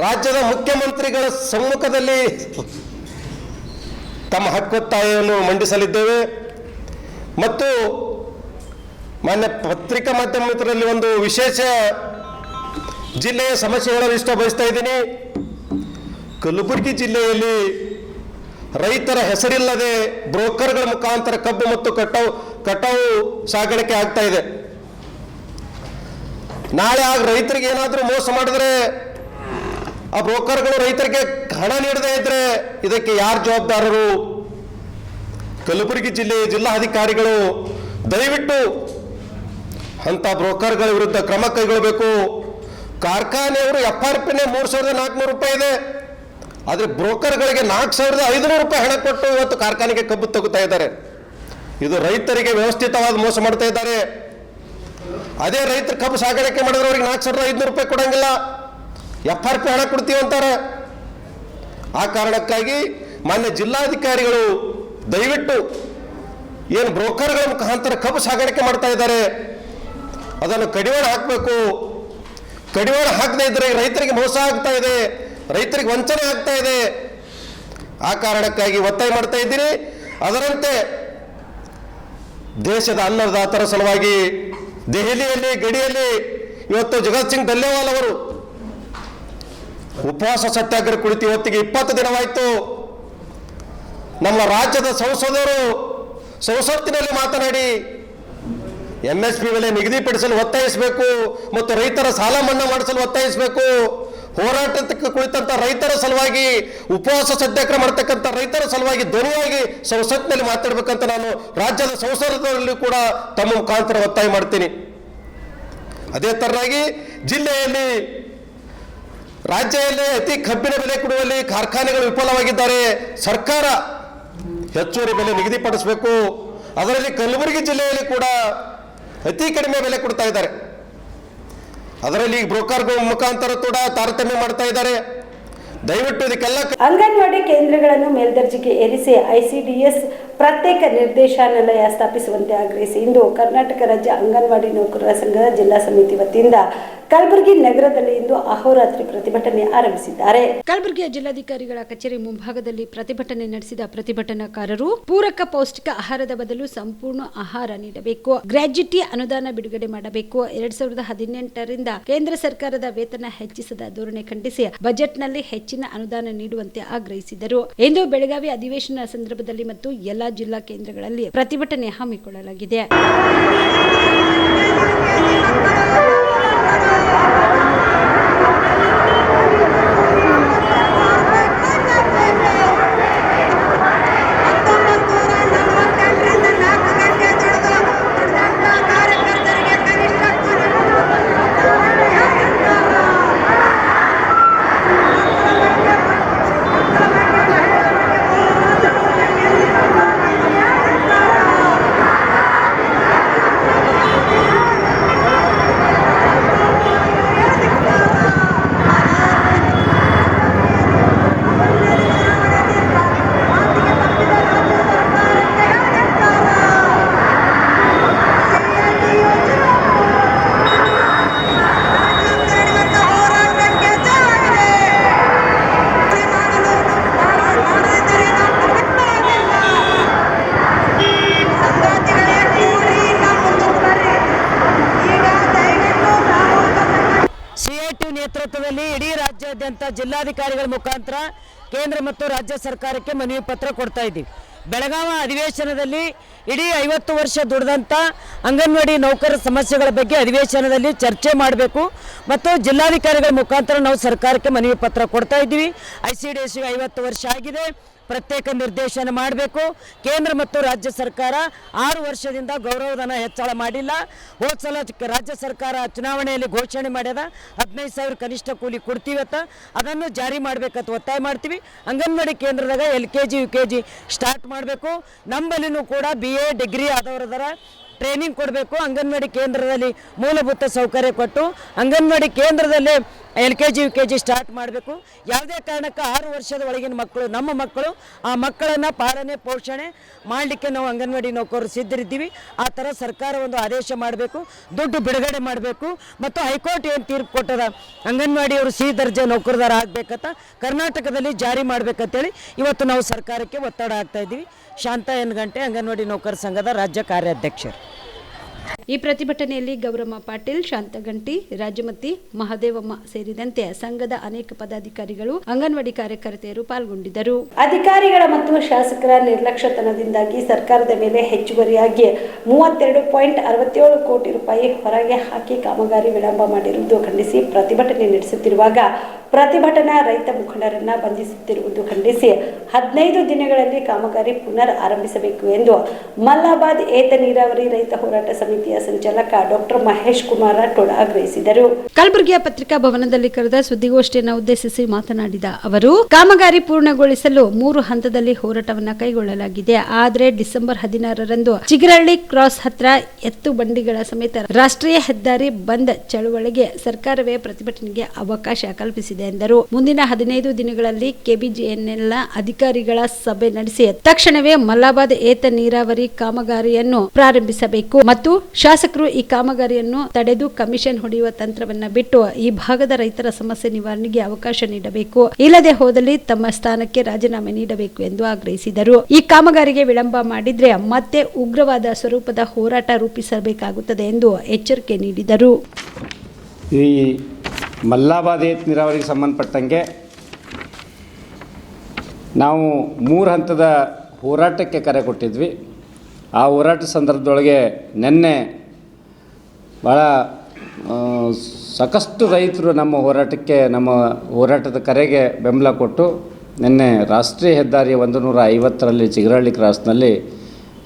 ರಾಜ್ಯದ ಮುಖ್ಯಮಂತ್ರಿಗಳ ಸಮ್ಮುಖದಲ್ಲಿ ತಮ್ಮ ಹಕ್ಕೊತ್ತಾಯವನ್ನು ಮಂಡಿಸಲಿದ್ದೇವೆ. ಮತ್ತು ಮಾನ್ಯ ಪತ್ರಿಕಾ ಮಾಧ್ಯಮ ಮಿತ್ರರಲ್ಲಿ ಒಂದು ವಿಶೇಷ ಜಿಲ್ಲೆಯ ಸಮಸ್ಯೆಗಳನ್ನು ಇಷ್ಟ ಬಯಸ್ತಾ ಇದ್ದೀನಿ. ಕಲಬುರಗಿ ಜಿಲ್ಲೆಯಲ್ಲಿ ರೈತರ ಹೆಸರಿಲ್ಲದೆ ಬ್ರೋಕರ್ಗಳ ಮುಖಾಂತರ ಕಬ್ಬು ಮತ್ತು ಕಟಾವು ಸಾಗಾಣಿಕೆ ಆಗ್ತಾ ಇದೆ. ನಾಳೆ ಆಗ ರೈತರಿಗೆ ಏನಾದರೂ ಮೋಸ ಮಾಡಿದ್ರೆ ಆ ಬ್ರೋಕರ್ಗಳು ರೈತರಿಗೆ ಹಣ ನೀಡದೇ ಇದ್ರೆ ಇದಕ್ಕೆ ಯಾರು ಜವಾಬ್ದಾರರು? ಕಲಬುರಗಿ ಜಿಲ್ಲೆಯ ಜಿಲ್ಲಾಧಿಕಾರಿಗಳು ದಯವಿಟ್ಟು ಅಂತ ಬ್ರೋಕರ್ಗಳ ವಿರುದ್ಧ ಕ್ರಮ ಕೈಗೊಳ್ಳಬೇಕು. ಕಾರ್ಖಾನೆಯವರು FRP 3,400 ರೂಪಾಯಿ ಇದೆ, ಆದರೆ ಬ್ರೋಕರ್ಗಳಿಗೆ 4,500 ರೂಪಾಯಿ ಹಣ ಕೊಟ್ಟು ಇವತ್ತು ಕಾರ್ಖಾನೆಗೆ ಕಬ್ಬು ತಗೋತಾ ಇದ್ದಾರೆ. ಇದು ರೈತರಿಗೆ ವ್ಯವಸ್ಥಿತವಾದ ಮೋಸ ಮಾಡ್ತಾ ಇದ್ದಾರೆ. ಅದೇ ರೈತರು ಕಬ್ಬು ಸಾಗಾಣಿಕೆ ಮಾಡಿದ್ರೆ ಅವ್ರಿಗೆ 4,500 ರೂಪಾಯಿ ಕೊಡಂಗಿಲ್ಲ, FRP ಹಣ ಕೊಡ್ತೀವಿ ಅಂತಾರೆ. ಆ ಕಾರಣಕ್ಕಾಗಿ ಮಾನ್ಯ ಜಿಲ್ಲಾಧಿಕಾರಿಗಳು ದಯವಿಟ್ಟು ಏನು ಬ್ರೋಕರ್ಗಳ ಮುಖಾಂತರ ಕಬ್ಬು ಸಾಗಾಣಿಕೆ ಮಾಡ್ತಾ ಇದ್ದಾರೆ ಅದನ್ನು ಕಡಿವಾಣ ಹಾಕಬೇಕು. ಕಡಿವಾಣ ಹಾಕದೇ ಇದ್ದರೆ ರೈತರಿಗೆ ಮೋಸ ಆಗ್ತಾ ಇದೆ, ರೈತರಿಗೆ ವಂಚನೆ ಆಗ್ತಾ ಇದೆ. ಆ ಕಾರಣಕ್ಕಾಗಿ ಒತ್ತಾಯ ಮಾಡ್ತಾ ಇದ್ದೀನಿ. ಅದರಂತೆ ದೇಶದ ಅನ್ನದಾತರ ಸಲುವಾಗಿ ದೆಹಲಿಯಲ್ಲಿ ಗಡಿಯಲ್ಲಿ ಇವತ್ತು ಜಗತ್ ಸಿಂಗ್ ಡಲ್ಲೇವಾಲ್ ಅವರು ಉಪವಾಸ ಸತ್ಯಾಗ್ರಹ ಕುಳಿತು ಇವತ್ತಿಗೆ 20 ದಿನವಾಯಿತು. ನಮ್ಮ ರಾಜ್ಯದ ಸಂಸದರು ಸಂಸತ್ತಿನಲ್ಲಿ ಮಾತನಾಡಿ MSP ಬೆಲೆ ನಿಗದಿಪಡಿಸಲು ಒತ್ತಾಯಿಸಬೇಕು ಮತ್ತು ರೈತರ ಸಾಲ ಮನ್ನಾ ಮಾಡಿಸಲು ಒತ್ತಾಯಿಸಬೇಕು. ಹೋರಾಟಕ್ಕೆ ಕುಳಿತಂತ ರೈತರ ಸಲುವಾಗಿ ಉಪವಾಸ ಸತ್ಯಾಗ್ರಹ ಮಾಡ್ತಕ್ಕಂಥ ರೈತರ ಸಲುವಾಗಿ ಧ್ವನಿಯಾಗಿ ಸಂಸತ್ತಿನಲ್ಲಿ ಮಾತಾಡಬೇಕಂತ ನಾನು ರಾಜ್ಯದ ಸಂಸದರಲ್ಲಿ ಕೂಡ ತಮ್ಮ ಮುಖಾಂತರ ಒತ್ತಾಯ ಮಾಡ್ತೀನಿ. ಅದೇ ತರನಾಗಿ ಜಿಲ್ಲೆಯಲ್ಲಿ ರಾಜ್ಯದಲ್ಲಿ ಅತಿ ಕಬ್ಬಿನ ಬೆಲೆ ಕೊಡುವಲ್ಲಿ ಕಾರ್ಖಾನೆಗಳು ವಿಫಲವಾಗಿದ್ದಾರೆ. ಸರ್ಕಾರ ಹೆಚ್ಚುವರಿ ಬೆಲೆ ನಿಗದಿಪಡಿಸಬೇಕು. ಅದರಲ್ಲಿ ಕಲಬುರಗಿ ಜಿಲ್ಲೆಯಲ್ಲಿ ಕೂಡ ಅತಿ ಕಡಿಮೆ ಬೆಲೆ ಕೊಡ್ತಾ ಇದ್ದಾರೆ. ಅದರಲ್ಲಿ ಬ್ರೋಕರ್ಗಳ ಮುಖಾಂತರ ಕೂಡ ತಾರತಮ್ಯ ಮಾಡ್ತಾ ಇದ್ದಾರೆ. ದಯವಿಟ್ಟು ಇದಕ್ಕೆಲ್ಲ ಅಂಗನವಾಡಿ ಕೇಂದ್ರಗಳನ್ನು ಮೇಲ್ದರ್ಜೆಗೆ ಏರಿಸಿ ICDS ಪ್ರತ್ಯೇಕ ನಿರ್ದೇಶನಾಲಯ ಸ್ಥಾಪಿಸುವಂತೆ ಆಗ್ರಹಿಸಿ ಇಂದು ಕರ್ನಾಟಕ ರಾಜ್ಯ ಅಂಗನವಾಡಿ ನೌಕರರ ಸಂಘದ ಜಿಲ್ಲಾ ಸಮಿತಿ ವತಿಯಿಂದ ಕಲಬುರಗಿ ನಗರದಲ್ಲಿ ಇಂದು ಅಹೋರಾತ್ರಿ ಪ್ರತಿಭಟನೆ ಆರಂಭಿಸಿದ್ದಾರೆ. ಕಲಬುರಗಿಯ ಜಿಲ್ಲಾಧಿಕಾರಿಗಳ ಕಚೇರಿ ಮುಂಭಾಗದಲ್ಲಿ ಪ್ರತಿಭಟನೆ ನಡೆಸಿದ ಪ್ರತಿಭಟನಾಕಾರರು ಪೂರಕ ಪೌಷ್ಟಿಕ ಆಹಾರದ ಬದಲು ಸಂಪೂರ್ಣ ಆಹಾರ ನೀಡಬೇಕು, ಗ್ರಾಜ್ಯುಟಿ ಅನುದಾನ ಬಿಡುಗಡೆ ಮಾಡಬೇಕು, 2018ರಿಂದ ಕೇಂದ್ರ ಸರ್ಕಾರದ ವೇತನ ಹೆಚ್ಚಿಸದ ಧೋರಣೆ ಖಂಡಿಸಿ ಬಜೆಟ್ನಲ್ಲಿ ಹೆಚ್ಚಿನ ಅನುದಾನ ನೀಡುವಂತೆ ಆಗ್ರಹಿಸಿದರು. ಇಂದು ಬೆಳಗಾವಿ ಅಧಿವೇಶನ ಸಂದರ್ಭದಲ್ಲಿ ಮತ್ತು ಎಲ್ಲಾ ಜಿಲ್ಲಾ ಕೇಂದ್ರಗಳಲ್ಲಿ ಪ್ರತಿಭಟನೆ ಹಮ್ಮಿಕೊಳ್ಳಲಾಗಿದೆ. ನೇತೃತ್ವದಲ್ಲಿ ಇಡೀ ರಾಜ್ಯಾದ್ಯಂತ ಜಿಲ್ಲಾಧಿಕಾರಿಗಳ ಮುಖಾಂತರ ಕೇಂದ್ರ ಮತ್ತು ರಾಜ್ಯ ಸರ್ಕಾರಕ್ಕೆ ಮನವಿ ಪತ್ರ ಕೊಡ್ತಾ ಇದ್ದೀವಿ. ಬೆಳಗಾವಿ ಅಧಿವೇಶನದಲ್ಲಿ ಇಡೀ 50 ವರ್ಷ ದುಡಿದಂಥ ಅಂಗನವಾಡಿ ನೌಕರರ ಸಮಸ್ಯೆಗಳ ಬಗ್ಗೆ ಅಧಿವೇಶನದಲ್ಲಿ ಚರ್ಚೆ ಮಾಡಬೇಕು ಮತ್ತು ಜಿಲ್ಲಾಧಿಕಾರಿಗಳ ಮುಖಾಂತರ ನಾವು ಸರ್ಕಾರಕ್ಕೆ ಮನವಿ ಪತ್ರ ಕೊಡ್ತಾ ಇದ್ದೀವಿ. ICDS 50 ವರ್ಷ ಆಗಿದೆ, ಪ್ರತ್ಯೇಕ ನಿರ್ದೇಶನ ಮಾಡಬೇಕು. ಕೇಂದ್ರ ಮತ್ತು ರಾಜ್ಯ ಸರ್ಕಾರ 6 ವರ್ಷದಿಂದ ಗೌರವಧನ ಹೆಚ್ಚಳ ಮಾಡಿಲ್ಲ. ಹೋದ ಸಲ ರಾಜ್ಯ ಸರ್ಕಾರ ಚುನಾವಣೆಯಲ್ಲಿ ಘೋಷಣೆ ಮಾಡ್ಯದ 15,000 ಕನಿಷ್ಠ ಕೂಲಿ ಕೊಡ್ತೀವತ್ತ, ಅದನ್ನು ಜಾರಿ ಮಾಡಬೇಕಂತ ಒತ್ತಾಯ ಮಾಡ್ತೀವಿ. ಅಂಗನವಾಡಿ ಕೇಂದ್ರದಾಗ LKG UKG ಸ್ಟಾರ್ಟ್ ಮಾಡಬೇಕು. ನಮ್ಮಲ್ಲಿನೂ ಕೂಡ BA ಡಿಗ್ರಿ ಆದವರದರ ಟ್ರೈನಿಂಗ್ ಕೊಡಬೇಕು. ಅಂಗನವಾಡಿ ಕೇಂದ್ರದಲ್ಲಿ ಮೂಲಭೂತ ಸೌಕರ್ಯ ಕೊಟ್ಟು ಅಂಗನವಾಡಿ ಕೇಂದ್ರದಲ್ಲಿ LKG UKG ಸ್ಟಾರ್ಟ್ ಮಾಡಬೇಕು. ಯಾವುದೇ ಕಾರಣಕ್ಕೆ 6 ವರ್ಷದ ಒಳಗಿನ ಮಕ್ಕಳು ನಮ್ಮ ಮಕ್ಕಳು, ಆ ಮಕ್ಕಳನ್ನು ಪಾಲನೆ ಪೋಷಣೆ ಮಾಡಲಿಕ್ಕೆ ನಾವು ಅಂಗನವಾಡಿ ನೌಕರರು ಸಿದ್ಧರಿದ್ದೀವಿ. ಆ ಥರ ಸರ್ಕಾರ ಒಂದು ಆದೇಶ ಮಾಡಬೇಕು, ದುಡ್ಡು ಬಿಡುಗಡೆ ಮಾಡಬೇಕು ಮತ್ತು ಹೈಕೋರ್ಟ್ ಏನು ತೀರ್ಪು ಕೊಟ್ಟದ ಅಂಗನವಾಡಿಯವರು C ದರ್ಜೆ ನೌಕರದಾರ ಆಗಬೇಕಂತ ಕರ್ನಾಟಕದಲ್ಲಿ ಜಾರಿ ಮಾಡಬೇಕಂತೇಳಿ ಇವತ್ತು ನಾವು ಸರ್ಕಾರಕ್ಕೆ ಒತ್ತಡ ಹಾಕ್ತಾ ಇದ್ದೀವಿ. ಶಾಂತ ಎನ್ಗಂಟೆ, ಅಂಗನವಾಡಿ ನೌಕರ ಸಂಘದ ರಾಜ್ಯ ಕಾರ್ಯಾಧ್ಯಕ್ಷರು. ಈ ಪ್ರತಿಭಟನೆಯಲ್ಲಿ ಗೌರಮ್ಮ ಪಾಟೀಲ್, ಶಾಂತಗಂಟಿ, ರಾಜಮತಿ, ಮಹದೇವಮ್ಮ ಸೇರಿದಂತೆ ಸಂಘದ ಅನೇಕ ಪದಾಧಿಕಾರಿಗಳು, ಅಂಗನವಾಡಿ ಕಾರ್ಯಕರ್ತೆಯರು ಪಾಲ್ಗೊಂಡಿದ್ದರು. ಅಧಿಕಾರಿಗಳ ಮತ್ತು ಶಾಸಕರ ನಿರ್ಲಕ್ಷ್ಯತನದಿಂದಾಗಿ ಸರ್ಕಾರದ ಮೇಲೆ ಹೆಚ್ಚುವರಿಯಾಗಿ 32.67 ಕೋಟಿ ರೂಪಾಯಿ ಹೊರಗೆ ಹಾಕಿ ಕಾಮಗಾರಿ ವಿಳಂಬ ಮಾಡಿರುವುದು ಖಂಡಿಸಿ ಪ್ರತಿಭಟನೆ ನಡೆಸುತ್ತಿರುವಾಗ ಪ್ರತಿಭಟನಾ ರೈತ ಮುಖಂಡರನ್ನ ಬಂಧಿಸುತ್ತಿರುವುದು ಖಂಡಿಸಿ 15 ದಿನಗಳಲ್ಲಿ ಕಾಮಗಾರಿ ಪುನರ್ ಆರಂಭಿಸಬೇಕು ಎಂದು ಮಲ್ಲಾಬಾದ್ ಏತ ನೀರಾವರಿ ರೈತ ಹೋರಾಟ ಸಮಿತಿ ಸಮಿತಿಯ ಸಂಚಾಲಕ ಡಾಕ್ಟರ್ ಮಹೇಶ್ ಕುಮಾರ್ ರಾಠೋಡ್ ಆಗ್ರಹಿಸಿದರು. ಕಲಬುರಗಿಯ ಪತ್ರಿಕಾ ಭವನದಲ್ಲಿ ಕರೆದ ಸುದ್ದಿಗೋಷ್ಠಿಯನ್ನು ಉದ್ದೇಶಿಸಿ ಮಾತನಾಡಿದ ಅವರು, ಕಾಮಗಾರಿ ಪೂರ್ಣಗೊಳಿಸಲು 3 ಹಂತದಲ್ಲಿ ಹೋರಾಟವನ್ನು ಕೈಗೊಳ್ಳಲಾಗಿದೆ. ಆದರೆ ಡಿಸೆಂಬರ್ 16ರಂದು ಚಿಗರಹಳ್ಳಿ ಕ್ರಾಸ್ ಹತ್ರ ಎತ್ತು ಬಂಡಿಗಳ ಸಮೇತ ರಾಷ್ಟ್ರೀಯ ಹೆದ್ದಾರಿ ಬಂದ್ ಚಳವಳಿಗೆ ಸರ್ಕಾರವೇ ಪ್ರತಿಭಟನೆಗೆ ಅವಕಾಶ ಕಲ್ಪಿಸಿದೆ ಎಂದರು. ಮುಂದಿನ 15 ದಿನಗಳಲ್ಲಿ ಕೆಬಿಜಿಎನ್ಎಲ್ ಅಧಿಕಾರಿಗಳ ಸಭೆ ನಡೆಸಿ ತಕ್ಷಣವೇ ಮಲ್ಲಾಬಾದ್ ಏತ ನೀರಾವರಿ ಕಾಮಗಾರಿಯನ್ನು ಪ್ರಾರಂಭಿಸಬೇಕು ಮತ್ತು ಶಾಸಕರು ಈ ಕಾಮಗಾರಿಯನ್ನು ತಡೆದು ಕಮಿಷನ್ ಹೊಡೆಯುವ ತಂತ್ರವನ್ನ ಬಿಟ್ಟು ಈ ಭಾಗದ ರೈತರ ಸಮಸ್ಯೆ ನಿವಾರಣೆಗೆ ಅವಕಾಶ ನೀಡಬೇಕು. ಇಲ್ಲದೆ ಹೋದಲ್ಲಿ ತಮ್ಮ ಸ್ಥಾನಕ್ಕೆ ರಾಜೀನಾಮೆ ನೀಡಬೇಕು ಎಂದು ಆಗ್ರಹಿಸಿದರು. ಈ ಕಾಮಗಾರಿಗೆ ವಿಳಂಬ ಮಾಡಿದ್ರೆ ಮತ್ತೆ ಉಗ್ರವಾದ ಸ್ವರೂಪದ ಹೋರಾಟ ರೂಪಿಸಬೇಕಾಗುತ್ತದೆ ಎಂದು ಎಚ್ಚರಿಕೆ ನೀಡಿದರು. ಈ ಮಲ್ಲಾಬಾದ್ ಏತ ನೀರಾವರಿಗೆ ಸಂಬಂಧಪಟ್ಟಂಗೆ ನಾವು 3 ಹಂತದ ಹೋರಾಟಕ್ಕೆ ಕರೆ ಕೊಟ್ಟಿದ್ವಿ. ಆ ಹೋರಾಟ ಸಂದರ್ಭದೊಳಗೆ ನಿನ್ನೆ ಭಾಳ ಸಾಕಷ್ಟು ರೈತರು ನಮ್ಮ ಹೋರಾಟದ ಕರೆಗೆ ಬೆಂಬಲ ಕೊಟ್ಟು ನಿನ್ನೆ ರಾಷ್ಟ್ರೀಯ ಹೆದ್ದಾರಿ 150ರಲ್ಲಿ ಚಿಗರಹಳ್ಳಿ ಕ್ರಾಸ್ನಲ್ಲಿ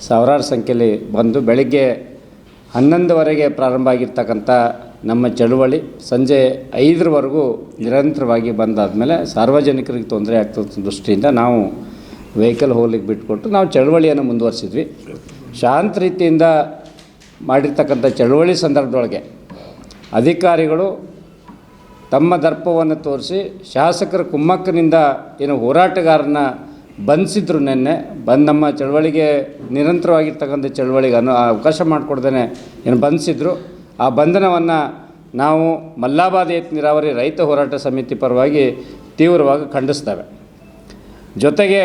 ಸಾವಿರಾರು ಸಂಖ್ಯೆಯಲ್ಲಿ ಬಂದು ಬೆಳಗ್ಗೆ 11ವರೆಗೆ ಪ್ರಾರಂಭ ಆಗಿರ್ತಕ್ಕಂಥ ನಮ್ಮ ಚಳುವಳಿ ಸಂಜೆ 5ರವರೆಗೂ ನಿರಂತರವಾಗಿ ಬಂದಾದಮೇಲೆ ಸಾರ್ವಜನಿಕರಿಗೆ ತೊಂದರೆ ಆಗ್ತದ ದೃಷ್ಟಿಯಿಂದ ನಾವು ವೆಹಿಕಲ್ ಹೋಗ್ಲಿಕ್ಕೆ ಬಿಟ್ಕೊಟ್ಟು ನಾವು ಚಳುವಳಿಯನ್ನು ಮುಂದುವರಿಸಿದ್ವಿ. ಶಾಂತ ರೀತಿಯಿಂದ ಮಾಡಿರ್ತಕ್ಕಂಥ ಚಳುವಳಿ ಸಂದರ್ಭದೊಳಗೆ ಅಧಿಕಾರಿಗಳು ತಮ್ಮ ದರ್ಪವನ್ನು ತೋರಿಸಿ ಶಾಸಕರ ಕುಮ್ಮಕ್ಕಿನಿಂದ ಏನು ಹೋರಾಟಗಾರನ ಬಂಧಿಸಿದ್ರು. ನಿನ್ನೆ ನಮ್ಮ ಚಳುವಳಿಗೆ ನಿರಂತರವಾಗಿರ್ತಕ್ಕಂಥ ಚಳುವಳಿಗೆ ಅವಕಾಶ ಮಾಡಿಕೊಡ್ದೇ ಏನು ಬಂಧಿಸಿದ್ರು. ಆ ಬಂಧನವನ್ನು ನಾವು ಮಲ್ಲಾಬಾದ್ ಏತ ನೀರಾವರಿ ರೈತ ಹೋರಾಟ ಸಮಿತಿ ಪರವಾಗಿ ತೀವ್ರವಾಗಿ ಖಂಡಿಸ್ತೇವೆ. ಜೊತೆಗೆ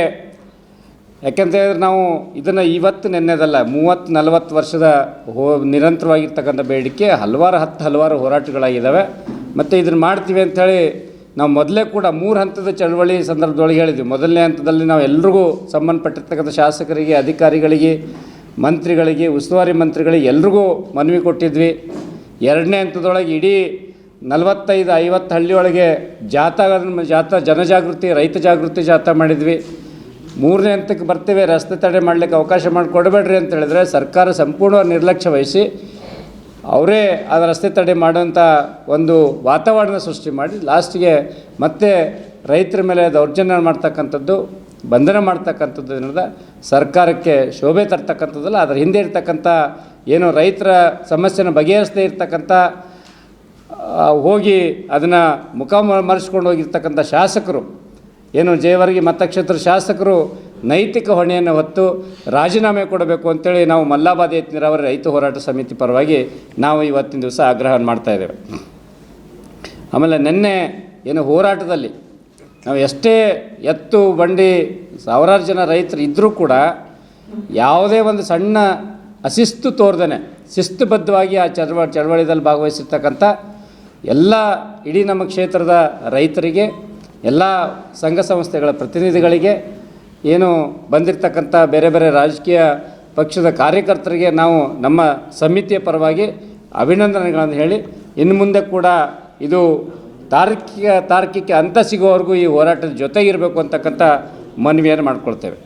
ಯಾಕೆಂತೇಳಿದ್ರೆ ನಾವು ಇದನ್ನು ಇವತ್ತು ನೆನ್ನೆದಲ್ಲ, 30-40 ವರ್ಷದ ನಿರಂತರವಾಗಿರ್ತಕ್ಕಂಥ ಬೇಡಿಕೆ ಹಲವಾರು ಹೋರಾಟಗಳಾಗಿದ್ದಾವೆ. ಮತ್ತು ಇದನ್ನು ಮಾಡ್ತೀವಿ ಅಂಥೇಳಿ ನಾವು ಮೊದಲೇ ಕೂಡ 3 ಹಂತದ ಚಳವಳಿ ಸಂದರ್ಭದೊಳಗೆ ಹೇಳಿದ್ವಿ. ಮೊದಲನೇ ಹಂತದಲ್ಲಿ ನಾವು ಎಲ್ರಿಗೂ ಸಂಬಂಧಪಟ್ಟಿರ್ತಕ್ಕಂಥ ಶಾಸಕರಿಗೆ, ಅಧಿಕಾರಿಗಳಿಗೆ, ಮಂತ್ರಿಗಳಿಗೆ, ಉಸ್ತುವಾರಿ ಮಂತ್ರಿಗಳಿಗೆ ಎಲ್ರಿಗೂ ಮನವಿ ಕೊಟ್ಟಿದ್ವಿ. 2ನೇ ಹಂತದೊಳಗೆ ಇಡೀ 45-50 ಹಳ್ಳಿಯೊಳಗೆ ಜಾಥಾ ಜನಜಾಗೃತಿ, ರೈತ ಜಾಗೃತಿ ಜಾಥಾ ಮಾಡಿದ್ವಿ. 3ನೇ ಹಂತಕ್ಕೆ ಬರ್ತೇವೆ, ರಸ್ತೆ ತಡೆ ಮಾಡಲಿಕ್ಕೆ ಅವಕಾಶ ಮಾಡಿಕೊಡಬೇಡ್ರಿ ಅಂತ ಹೇಳಿದ್ರೆ ಸರ್ಕಾರ ಸಂಪೂರ್ಣ ನಿರ್ಲಕ್ಷ್ಯ ವಹಿಸಿ ಅವರೇ ಅದು ರಸ್ತೆ ತಡೆ ಮಾಡೋಂಥ ಒಂದು ವಾತಾವರಣ ಸೃಷ್ಟಿ ಮಾಡಿ ಲಾಸ್ಟಿಗೆ ಮತ್ತೆ ರೈತರ ಮೇಲೆ ದೌರ್ಜನ್ಯ ಮಾಡ್ತಕ್ಕಂಥದ್ದು, ಬಂಧನ ಮಾಡ್ತಕ್ಕಂಥದ್ದು ಏನಿದೆ ಸರ್ಕಾರಕ್ಕೆ ಶೋಭೆ ತರ್ತಕ್ಕಂಥದ್ದಲ್ಲ. ಅದರ ಹಿಂದೆ ಇರ್ತಕ್ಕಂಥ ಏನು ರೈತರ ಸಮಸ್ಯೆನ ಬಗೆಹರಿಸದೇ ಇರ್ತಕ್ಕಂಥ ಹೋಗಿ ಅದನ್ನು ಮುಖ ಮರೆಸ್ಕೊಂಡು ಹೋಗಿರ್ತಕ್ಕಂಥ ಶಾಸಕರು ಏನು ಜೇವರ್ಗಿ ಮತಕ್ಷೇತ್ರ ಶಾಸಕರು ನೈತಿಕ ಹೊಣೆಯನ್ನು ಹೊತ್ತು ರಾಜೀನಾಮೆ ಕೊಡಬೇಕು ಅಂತೇಳಿ ನಾವು ಮಲ್ಲಾಬಾದ್ ಏತ ನೀರಾವರಿ ರೈತ ಹೋರಾಟ ಸಮಿತಿ ಪರವಾಗಿ ನಾವು ಇವತ್ತಿನ ದಿವಸ ಆಗ್ರಹವನ್ನು ಮಾಡ್ತಾಯಿದ್ದೇವೆ. ಆಮೇಲೆ ನಿನ್ನೆ ಏನು ಹೋರಾಟದಲ್ಲಿ ನಾವು ಎಷ್ಟೇ ಎತ್ತು ಬಂಡಿ ಸಾವಿರಾರು ಜನ ರೈತರು ಇದ್ದರೂ ಕೂಡ ಯಾವುದೇ ಒಂದು ಸಣ್ಣ ಅಶಿಸ್ತು ತೋರ್ದೇ ಶಿಸ್ತುಬದ್ಧವಾಗಿ ಆ ಚಳವಳಿದಲ್ಲಿ ಭಾಗವಹಿಸಿರ್ತಕ್ಕಂಥ ಎಲ್ಲ ಇಡೀ ನಮ್ಮ ಕ್ಷೇತ್ರದ ರೈತರಿಗೆ, ಎಲ್ಲ ಸಂಘ ಸಂಸ್ಥೆಗಳ ಪ್ರತಿನಿಧಿಗಳಿಗೆ, ಏನು ಬಂದಿರತಕ್ಕಂಥ ಬೇರೆ ಬೇರೆ ರಾಜಕೀಯ ಪಕ್ಷದ ಕಾರ್ಯಕರ್ತರಿಗೆ ನಾವು ನಮ್ಮ ಸಮಿತಿಯ ಪರವಾಗಿ ಅಭಿನಂದನೆಗಳನ್ನು ಹೇಳಿ ಇನ್ನು ಮುಂದೆ ಕೂಡ ಇದು ತಾರ್ಕಿಕ ಹಂತ ಸಿಗೋವರೆಗೂ ಈ ಹೋರಾಟದ ಜೊತೆಗಿರಬೇಕು ಅಂತಕ್ಕಂಥ ಮನವಿಯನ್ನು ಮಾಡ್ಕೊಳ್ತೇವೆ.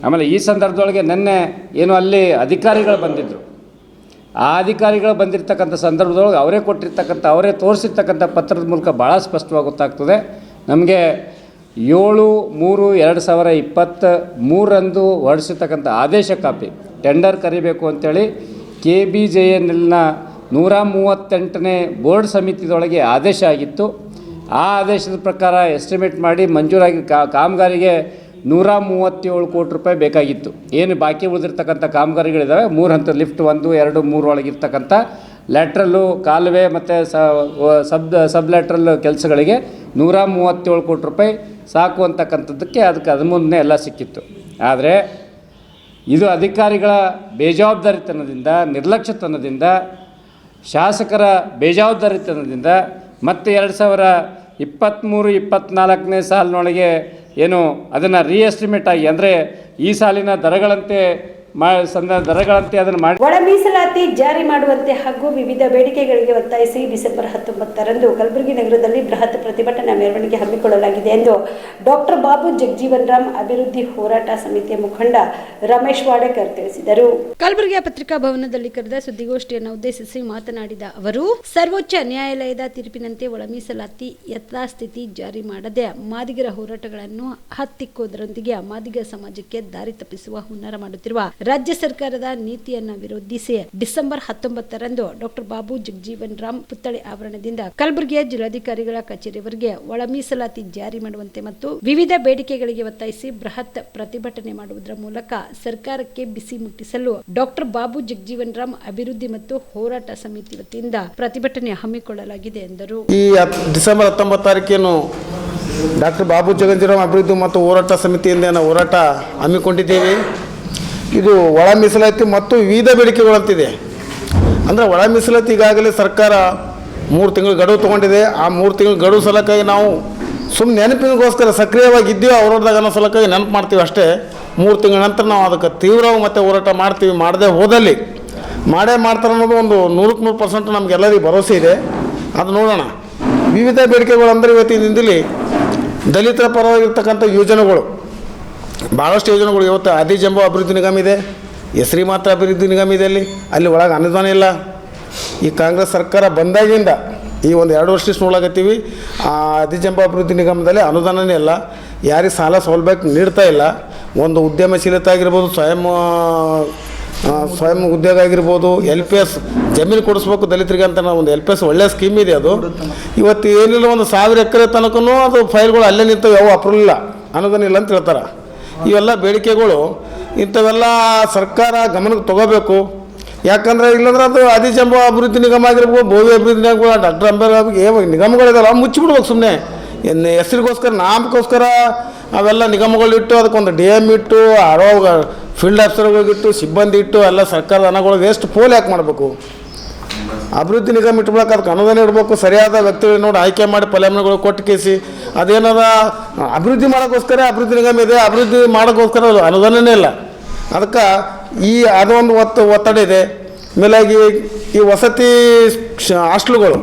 ಆಮೇಲೆ ಈ ಸಂದರ್ಭದೊಳಗೆ ನಿನ್ನೆ ಏನು ಅಲ್ಲಿ ಅಧಿಕಾರಿಗಳು ಬಂದಿದ್ದರು, ಆ ಅಧಿಕಾರಿಗಳು ಬಂದಿರತಕ್ಕಂಥ ಸಂದರ್ಭದೊಳಗೆ ಅವರೇ ತೋರಿಸಿರ್ತಕ್ಕಂಥ ಪತ್ರದ ಮೂಲಕ ಭಾಳ ಸ್ಪಷ್ಟವಾಗಿ ಗೊತ್ತಾಗ್ತದೆ ನಮಗೆ. 7/3/2023 ಹೊರಡಿಸಿರ್ತಕ್ಕಂಥ ಆದೇಶ ಕಾಪಿ ಟೆಂಡರ್ ಕರಿಬೇಕು ಅಂಥೇಳಿ KBJNLನ 138ನೇ ಬೋರ್ಡ್ ಸಮಿತಿದೊಳಗೆ ಆದೇಶ ಆಗಿತ್ತು. ಆ ಆದೇಶದ ಪ್ರಕಾರ ಎಸ್ಟಿಮೇಟ್ ಮಾಡಿ ಮಂಜೂರಾಗಿ ಕಾಮಗಾರಿಗೆ 137 ಕೋಟಿ ರೂಪಾಯಿ ಬೇಕಾಗಿತ್ತು. ಏನು ಬಾಕಿ ಉಳಿದಿರ್ತಕ್ಕಂಥ ಕಾಮಗಾರಿಗಳಿದ್ದಾವೆ 3 ಹಂತ ಲಿಫ್ಟ್ 1, 2, 3 ಒಳಗಿರ್ತಕ್ಕಂಥ ಲ್ಯಾಟ್ರಲ್ಲು, ಕಾಲುವೆ ಮತ್ತು ಸಬ್ ಲ್ಯಾಟ್ರಲ್ ಕೆಲಸಗಳಿಗೆ 137 ಕೋಟಿ ರೂಪಾಯಿ ಸಾಕು ಅಂತಕ್ಕಂಥದ್ದಕ್ಕೆ ಅದಕ್ಕೆ 13ನೇ ಎಲ್ಲ ಸಿಕ್ಕಿತ್ತು. ಆದರೆ ಇದು ಅಧಿಕಾರಿಗಳ ಬೇಜವಾಬ್ದಾರಿತನದಿಂದ, ನಿರ್ಲಕ್ಷ್ಯತನದಿಂದ, ಶಾಸಕರ ಬೇಜವಾಬ್ದಾರಿತನದಿಂದ ಮತ್ತು 2023-24ನೇ ಸಾಲಿನೊಳಗೆ ಏನು ಅದನ್ನು ರೀಎಸ್ಟಿಮೇಟ್ ಆಗಿ ಅಂದರೆ ಈ ಸಾಲಿನ ದರಗಳಂತೆ ದರಗಳಂತೆ ಅದನ್ನು ಮಾಡಿ ಒಳ ಮೀಸಲಾತಿ ಜಾರಿ ಮಾಡುವಂತೆ ಹಾಗೂ ವಿವಿಧ ಬೇಡಿಕೆಗಳಿಗೆ ಒತ್ತಾಯಿಸಿ ಡಿಸೆಂಬರ್ 19ರಂದು ಕಲಬುರಗಿ ನಗರದಲ್ಲಿ ಬೃಹತ್ ಪ್ರತಿಭಟನಾ ಮೆರವಣಿಗೆ ಹಮ್ಮಿಕೊಳ್ಳಲಾಗಿದೆ ಎಂದು ಡಾಕ್ಟರ್ ಬಾಬು ಜಗಜೀವನ್ ರಾಮ್ ಅಭಿವೃದ್ಧಿ ಹೋರಾಟ ಸಮಿತಿಯ ಮುಖಂಡ ರಮೇಶ್ ವಾಡೇಕರ್ ತಿಳಿಸಿದರು. ಕಲಬುರಗಿಯ ಪತ್ರಿಕಾ ಭವನದಲ್ಲಿ ಕರೆದ ಸುದ್ದಿಗೋಷ್ಠಿಯನ್ನು ಉದ್ದೇಶಿಸಿ ಮಾತನಾಡಿದ ಅವರು, ಸರ್ವೋಚ್ಚ ನ್ಯಾಯಾಲಯದ ತೀರ್ಪಿನಂತೆ ಒಳ ಮೀಸಲಾತಿ ಯಥಾಸ್ಥಿತಿ ಜಾರಿ ಮಾಡದೆ ಮಾದಿಗರ ಹೋರಾಟಗಳನ್ನು ಹತ್ತಿಕ್ಕುವುದರೊಂದಿಗೆ ಮಾದಿಗ ಸಮಾಜಕ್ಕೆ ದಾರಿ ತಪ್ಪಿಸುವ ಹುನ್ನಾರ ಮಾಡುತ್ತಿರುವ ರಾಜ್ಯ ಸರ್ಕಾರದ ನೀತಿಯನ್ನ ವಿರೋಧಿಸಿ ಡಿಸೆಂಬರ್ 19ರಂದು ಡಾಕ್ಟರ್ ಬಾಬು ಜಗಜೀವನ್ ರಾಮ್ ಪುತ್ಥಳಿ ಆವರಣದಿಂದ ಕಲಬುರಗಿಯ ಜಿಲ್ಲಾಧಿಕಾರಿಗಳ ಕಚೇರಿವರೆಗೆ ಒಳ ಮೀಸಲಾತಿ ಜಾರಿ ಮಾಡುವಂತೆ ಮತ್ತು ವಿವಿಧ ಬೇಡಿಕೆಗಳಿಗೆ ಒತ್ತಾಯಿಸಿ ಬೃಹತ್ ಪ್ರತಿಭಟನೆ ಮಾಡುವುದರ ಮೂಲಕ ಸರ್ಕಾರಕ್ಕೆ ಬಿಸಿ ಮುಟ್ಟಿಸಲು ಡಾಕ್ಟರ್ ಬಾಬು ಜಗಜೀವನ್ ರಾಮ್ ಅಭಿವೃದ್ಧಿ ಮತ್ತು ಹೋರಾಟ ಸಮಿತಿ ವತಿಯಿಂದ ಪ್ರತಿಭಟನೆ ಹಮ್ಮಿಕೊಳ್ಳಲಾಗಿದೆ ಎಂದರು. ಈ ಡಿಸೆಂಬರ್ 19 ಡಾಕ್ಟರ್ ಬಾಬು ಜಗಜೀವನ್ ರಾಮ್ ಅಭಿವೃದ್ಧಿ ಮತ್ತು ಹೋರಾಟ ಸಮಿತಿಯಿಂದ ನಾವು ಹೋರಾಟ ಹಮ್ಮಿಕೊಂಡಿದ್ದೇವೆ. ಇದು ಒಳ ಮೀಸಲಾತಿ ಮತ್ತು ವಿವಿಧ ಬೇಡಿಕೆಗಳಂತಿದೆ. ಅಂದರೆ ಒಳ ಮೀಸಲಾತಿ ಈಗಾಗಲೇ ಸರ್ಕಾರ 3 ತಿಂಗಳು ಗಡುವು ತೊಗೊಂಡಿದೆ. ಆ 3 ತಿಂಗಳು ಗಡುವು ಸಲಕ್ಕಾಗಿ ನಾವು ಸುಮ್ಮನೆ ನೆನಪಿಗೋಸ್ಕರ ಸಕ್ರಿಯವಾಗಿ ಇದ್ದೀವಿ, ಅವರದಾಗ ಅನ್ನೋ ಸಲಕ್ಕಾಗಿ ನೆನಪು ಮಾಡ್ತೀವಿ ಅಷ್ಟೇ. 3 ತಿಂಗಳ ನಂತರ ನಾವು ಅದಕ್ಕೆ ತೀವ್ರವಾಗಿ ಮತ್ತೆ ಹೋರಾಟ ಮಾಡ್ತೀವಿ. ಮಾಡದೆ ಹೋದಲ್ಲಿ ಮಾಡ್ತಾರೆ ಅನ್ನೋದು ಒಂದು 100% ನಮಗೆಲ್ಲರಿಗೂ ಭರವಸೆ ಇದೆ. ಅದು ನೋಡೋಣ. ವಿವಿಧ ಬೇಡಿಕೆಗಳು ಅಂದರೆ ಇವತ್ತಿನ ದಿನದಲ್ಲಿ ದಲಿತರ ಪರವಾಗಿರ್ತಕ್ಕಂಥ ಯೋಜನೆಗಳು, ಭಾಳಷ್ಟು ಯೋಜನೆಗಳು ಇವತ್ತು ಆದಿಜಂಬೋ ಅಭಿವೃದ್ಧಿ ನಿಗಮ ಇದೆ, ಹೆಸರಿ ಮಾತ್ರ ಅಭಿವೃದ್ಧಿ ನಿಗಮ ಇದೆ. ಅಲ್ಲಿ ಒಳಗೆ ಅನುದಾನ ಇಲ್ಲ. ಈ ಕಾಂಗ್ರೆಸ್ ಸರ್ಕಾರ ಬಂದಾಗಿಂದ ಈ ಒಂದು 2 ವರ್ಷ ನೋಡಾಕತ್ತೀವಿ. ಆ ಆದಿಜಂಬೋ ಅಭಿವೃದ್ಧಿ ನಿಗಮದಲ್ಲಿ ಅನುದಾನನೇ ಇಲ್ಲ. ಯಾರಿಗೆ ಸಾಲ ಸೌಲಭ್ಯ ನೀಡ್ತಾ ಇಲ್ಲ. ಒಂದು ಉದ್ಯಮಶೀಲತೆ ಆಗಿರ್ಬೋದು, ಸ್ವಯಂ ಉದ್ಯೋಗ ಆಗಿರ್ಬೋದು, LPS ಜಮೀನು ಕೊಡಿಸ್ಬೇಕು ದಲಿತರಿಗೆ ಅಂತ ನಾವು ಒಂದು LPS ಒಳ್ಳೆಯ ಸ್ಕೀಮ್ ಇದೆ. ಅದು ಇವತ್ತು ಏನಿಲ್ಲ, ಒಂದು 1000 ಎಕರೆ ತನಕನೂ ಅದು ಫೈಲ್ಗಳು ಅಲ್ಲೇ ನಿಂತು ಯಾವ ಅಪ್ರೂವಲ್ ಇಲ್ಲ, ಅನುದಾನ ಇಲ್ಲ ಅಂತ ಹೇಳ್ತಾರೆ. ಇವೆಲ್ಲ ಬೇಡಿಕೆಗಳು ಇಂಥವೆಲ್ಲ ಸರ್ಕಾರ ಗಮನಕ್ಕೆ ತೊಗೋಬೇಕು. ಯಾಕಂದರೆ ಇಲ್ಲಾಂದ್ರೆ ಅದು ಆದಿಜಂಬೋ ಅಭಿವೃದ್ಧಿ ನಿಗಮ ಆಗಿರ್ಬೋದು, ಬೋವಿ ಅಭಿವೃದ್ಧಿ ನಿಗಮ, ಡಾಕ್ಟರ್ ಅಂಬೇಡ್ಕರ್ ನಿಗಮಗಳಿದಾವೆ, ಮುಚ್ಚಿಬಿಡ್ಬೇಕು ಸುಮ್ಮನೆ. ಹೆಸರಿಗೋಸ್ಕರ ನಾಮಕ್ಕೋಸ್ಕರ ಅವೆಲ್ಲ ನಿಗಮಗಳಿಟ್ಟು ಅದಕ್ಕೊಂದು DM ಇಟ್ಟು ಫೀಲ್ಡ್ ಆಫೀಸರ್ಗಳಿಟ್ಟು ಸಿಬ್ಬಂದಿ ಇಟ್ಟು ಎಲ್ಲ ಸರ್ಕಾರದ ಹಣಗಳು ವೇಸ್ಟ್ ಪೋಲ್ ಯಾಕೆ ಮಾಡಬೇಕು? ಅಭಿವೃದ್ಧಿ ನಿಗಮ ಇಟ್ಬೇಕು, ಅದಕ್ಕೆ ಅನುದಾನ ಇಡಬೇಕು. ಸರಿಯಾದ ವ್ಯಕ್ತಿಗಳು ನೋಡಿ ಆಯ್ಕೆ ಮಾಡಿ ಫಲಾನುಭವಿಗಳು ಕೊಟ್ಟು ಕೇಸಿ ಅದೇನಾದ ಅಭಿವೃದ್ಧಿ ಮಾಡೋಕ್ಕೋಸ್ಕರ ಅಭಿವೃದ್ಧಿ ನಿಗಮ ಇದೆ, ಅಭಿವೃದ್ಧಿ ಮಾಡೋಕ್ಕೋಸ್ಕರ ಅನುದಾನನೇ ಇಲ್ಲ. ಅದಕ್ಕೆ ಅದೊಂದು ಒತ್ತಡ ಇದೆ. ಮೇಲಾಗಿ ಈ ವಸತಿ ಹಾಸ್ಟೆಲ್ಗಳು,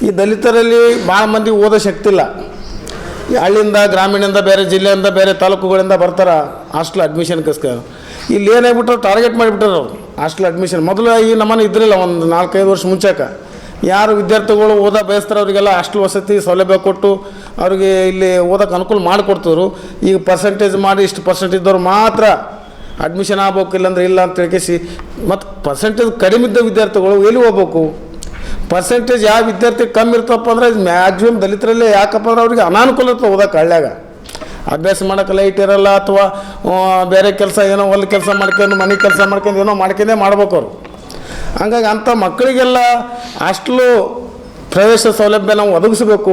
ಈ ದಲಿತರಲ್ಲಿ ಭಾಳ ಮಂದಿ ಓದೋ ಶಕ್ತಿ ಇಲ್ಲ. ಈ ಹಳ್ಳಿಯಿಂದ, ಗ್ರಾಮೀಣದಿಂದ, ಬೇರೆ ಜಿಲ್ಲೆಯಿಂದ, ಬೇರೆ ತಾಲೂಕುಗಳಿಂದ ಬರ್ತಾರೆ ಹಾಸ್ಟೆಲ್ ಅಡ್ಮಿಷನ್ಗೋಸ್ಕರ. ಇಲ್ಲಿ ಏನಾಗ್ಬಿಟ್ರೆ ಟಾರ್ಗೆಟ್ ಮಾಡಿಬಿಟ್ಟಾರೆ ಅವರು ಹಾಸ್ಟೆಲ್ ಅಡ್ಮಿಷನ್. ಮೊದಲು ಈ ನಮ್ಮನೆ ಇದ್ರಿಲ್ಲ, ಒಂದು 4-5 ವರ್ಷ ಮುಂಚೆಕ ಯಾರು ವಿದ್ಯಾರ್ಥಿಗಳು ಓದೋ ಬಯಸ್ತಾರೆ ಅವರಿಗೆಲ್ಲ ಹಾಸ್ಟೆಲ್ ವಸತಿ ಸೌಲಭ್ಯ ಕೊಟ್ಟು ಅವ್ರಿಗೆ ಇಲ್ಲಿ ಓದೋಕ್ಕೆ ಅನುಕೂಲ ಮಾಡಿಕೊಡ್ತಿದ್ರು. ಈಗ ಪರ್ಸೆಂಟೇಜ್ ಮಾಡಿ ಇಷ್ಟು ಪರ್ಸೆಂಟ್ ಇದ್ದವ್ರು ಮಾತ್ರ ಅಡ್ಮಿಷನ್ ಆಗ್ಬೇಕು, ಇಲ್ಲಾಂದ್ರೆ ಇಲ್ಲ ಅಂತ ಹೇಳ್ಕೇಸಿ. ಮತ್ತು ಪರ್ಸೆಂಟೇಜ್ ಕಡಿಮೆ ಇದ್ದ ವಿದ್ಯಾರ್ಥಿಗಳು ಎಲ್ಲಿ ಹೋಗ್ಬೇಕು? ಪರ್ಸೆಂಟೇಜ್ ಯಾವ ವಿದ್ಯಾರ್ಥಿ ಕಮ್ಮಿ ಇರ್ತಪ್ಪ ಅಂದರೆ ಮ್ಯಾಕ್ಸಿಮಮ್ ದಲಿತರಲ್ಲೇ. ಯಾಕಪ್ಪ ಅಂದ್ರೆ ಅವ್ರಿಗೆ ಅನಾನುಕೂಲ ಇರ್ತವೆ ಓದೋಕೆ. ಹಳ್ಳ್ಯಾಗ ಅಭ್ಯಾಸ ಮಾಡೋಕೆ ಲೈಟ್ ಇರೋಲ್ಲ, ಅಥವಾ ಬೇರೆ ಕೆಲಸ ಏನೋ ಹೊಲ ಕೆಲಸ ಮಾಡ್ಕೊಂಡು, ಮನೆ ಕೆಲಸ ಮಾಡ್ಕೊಂಡು ಏನೋ ಮಾಡ್ಕೊಂಡೇ ಮಾಡ್ಬೇಕು ಅವರು. ಹಂಗಾಗಿ ಅಂಥ ಮಕ್ಕಳಿಗೆಲ್ಲ ಹಾಸ್ಟೆಲು ಪ್ರವೇಶ ಸೌಲಭ್ಯ ನಾವು ಒದಗಿಸ್ಬೇಕು.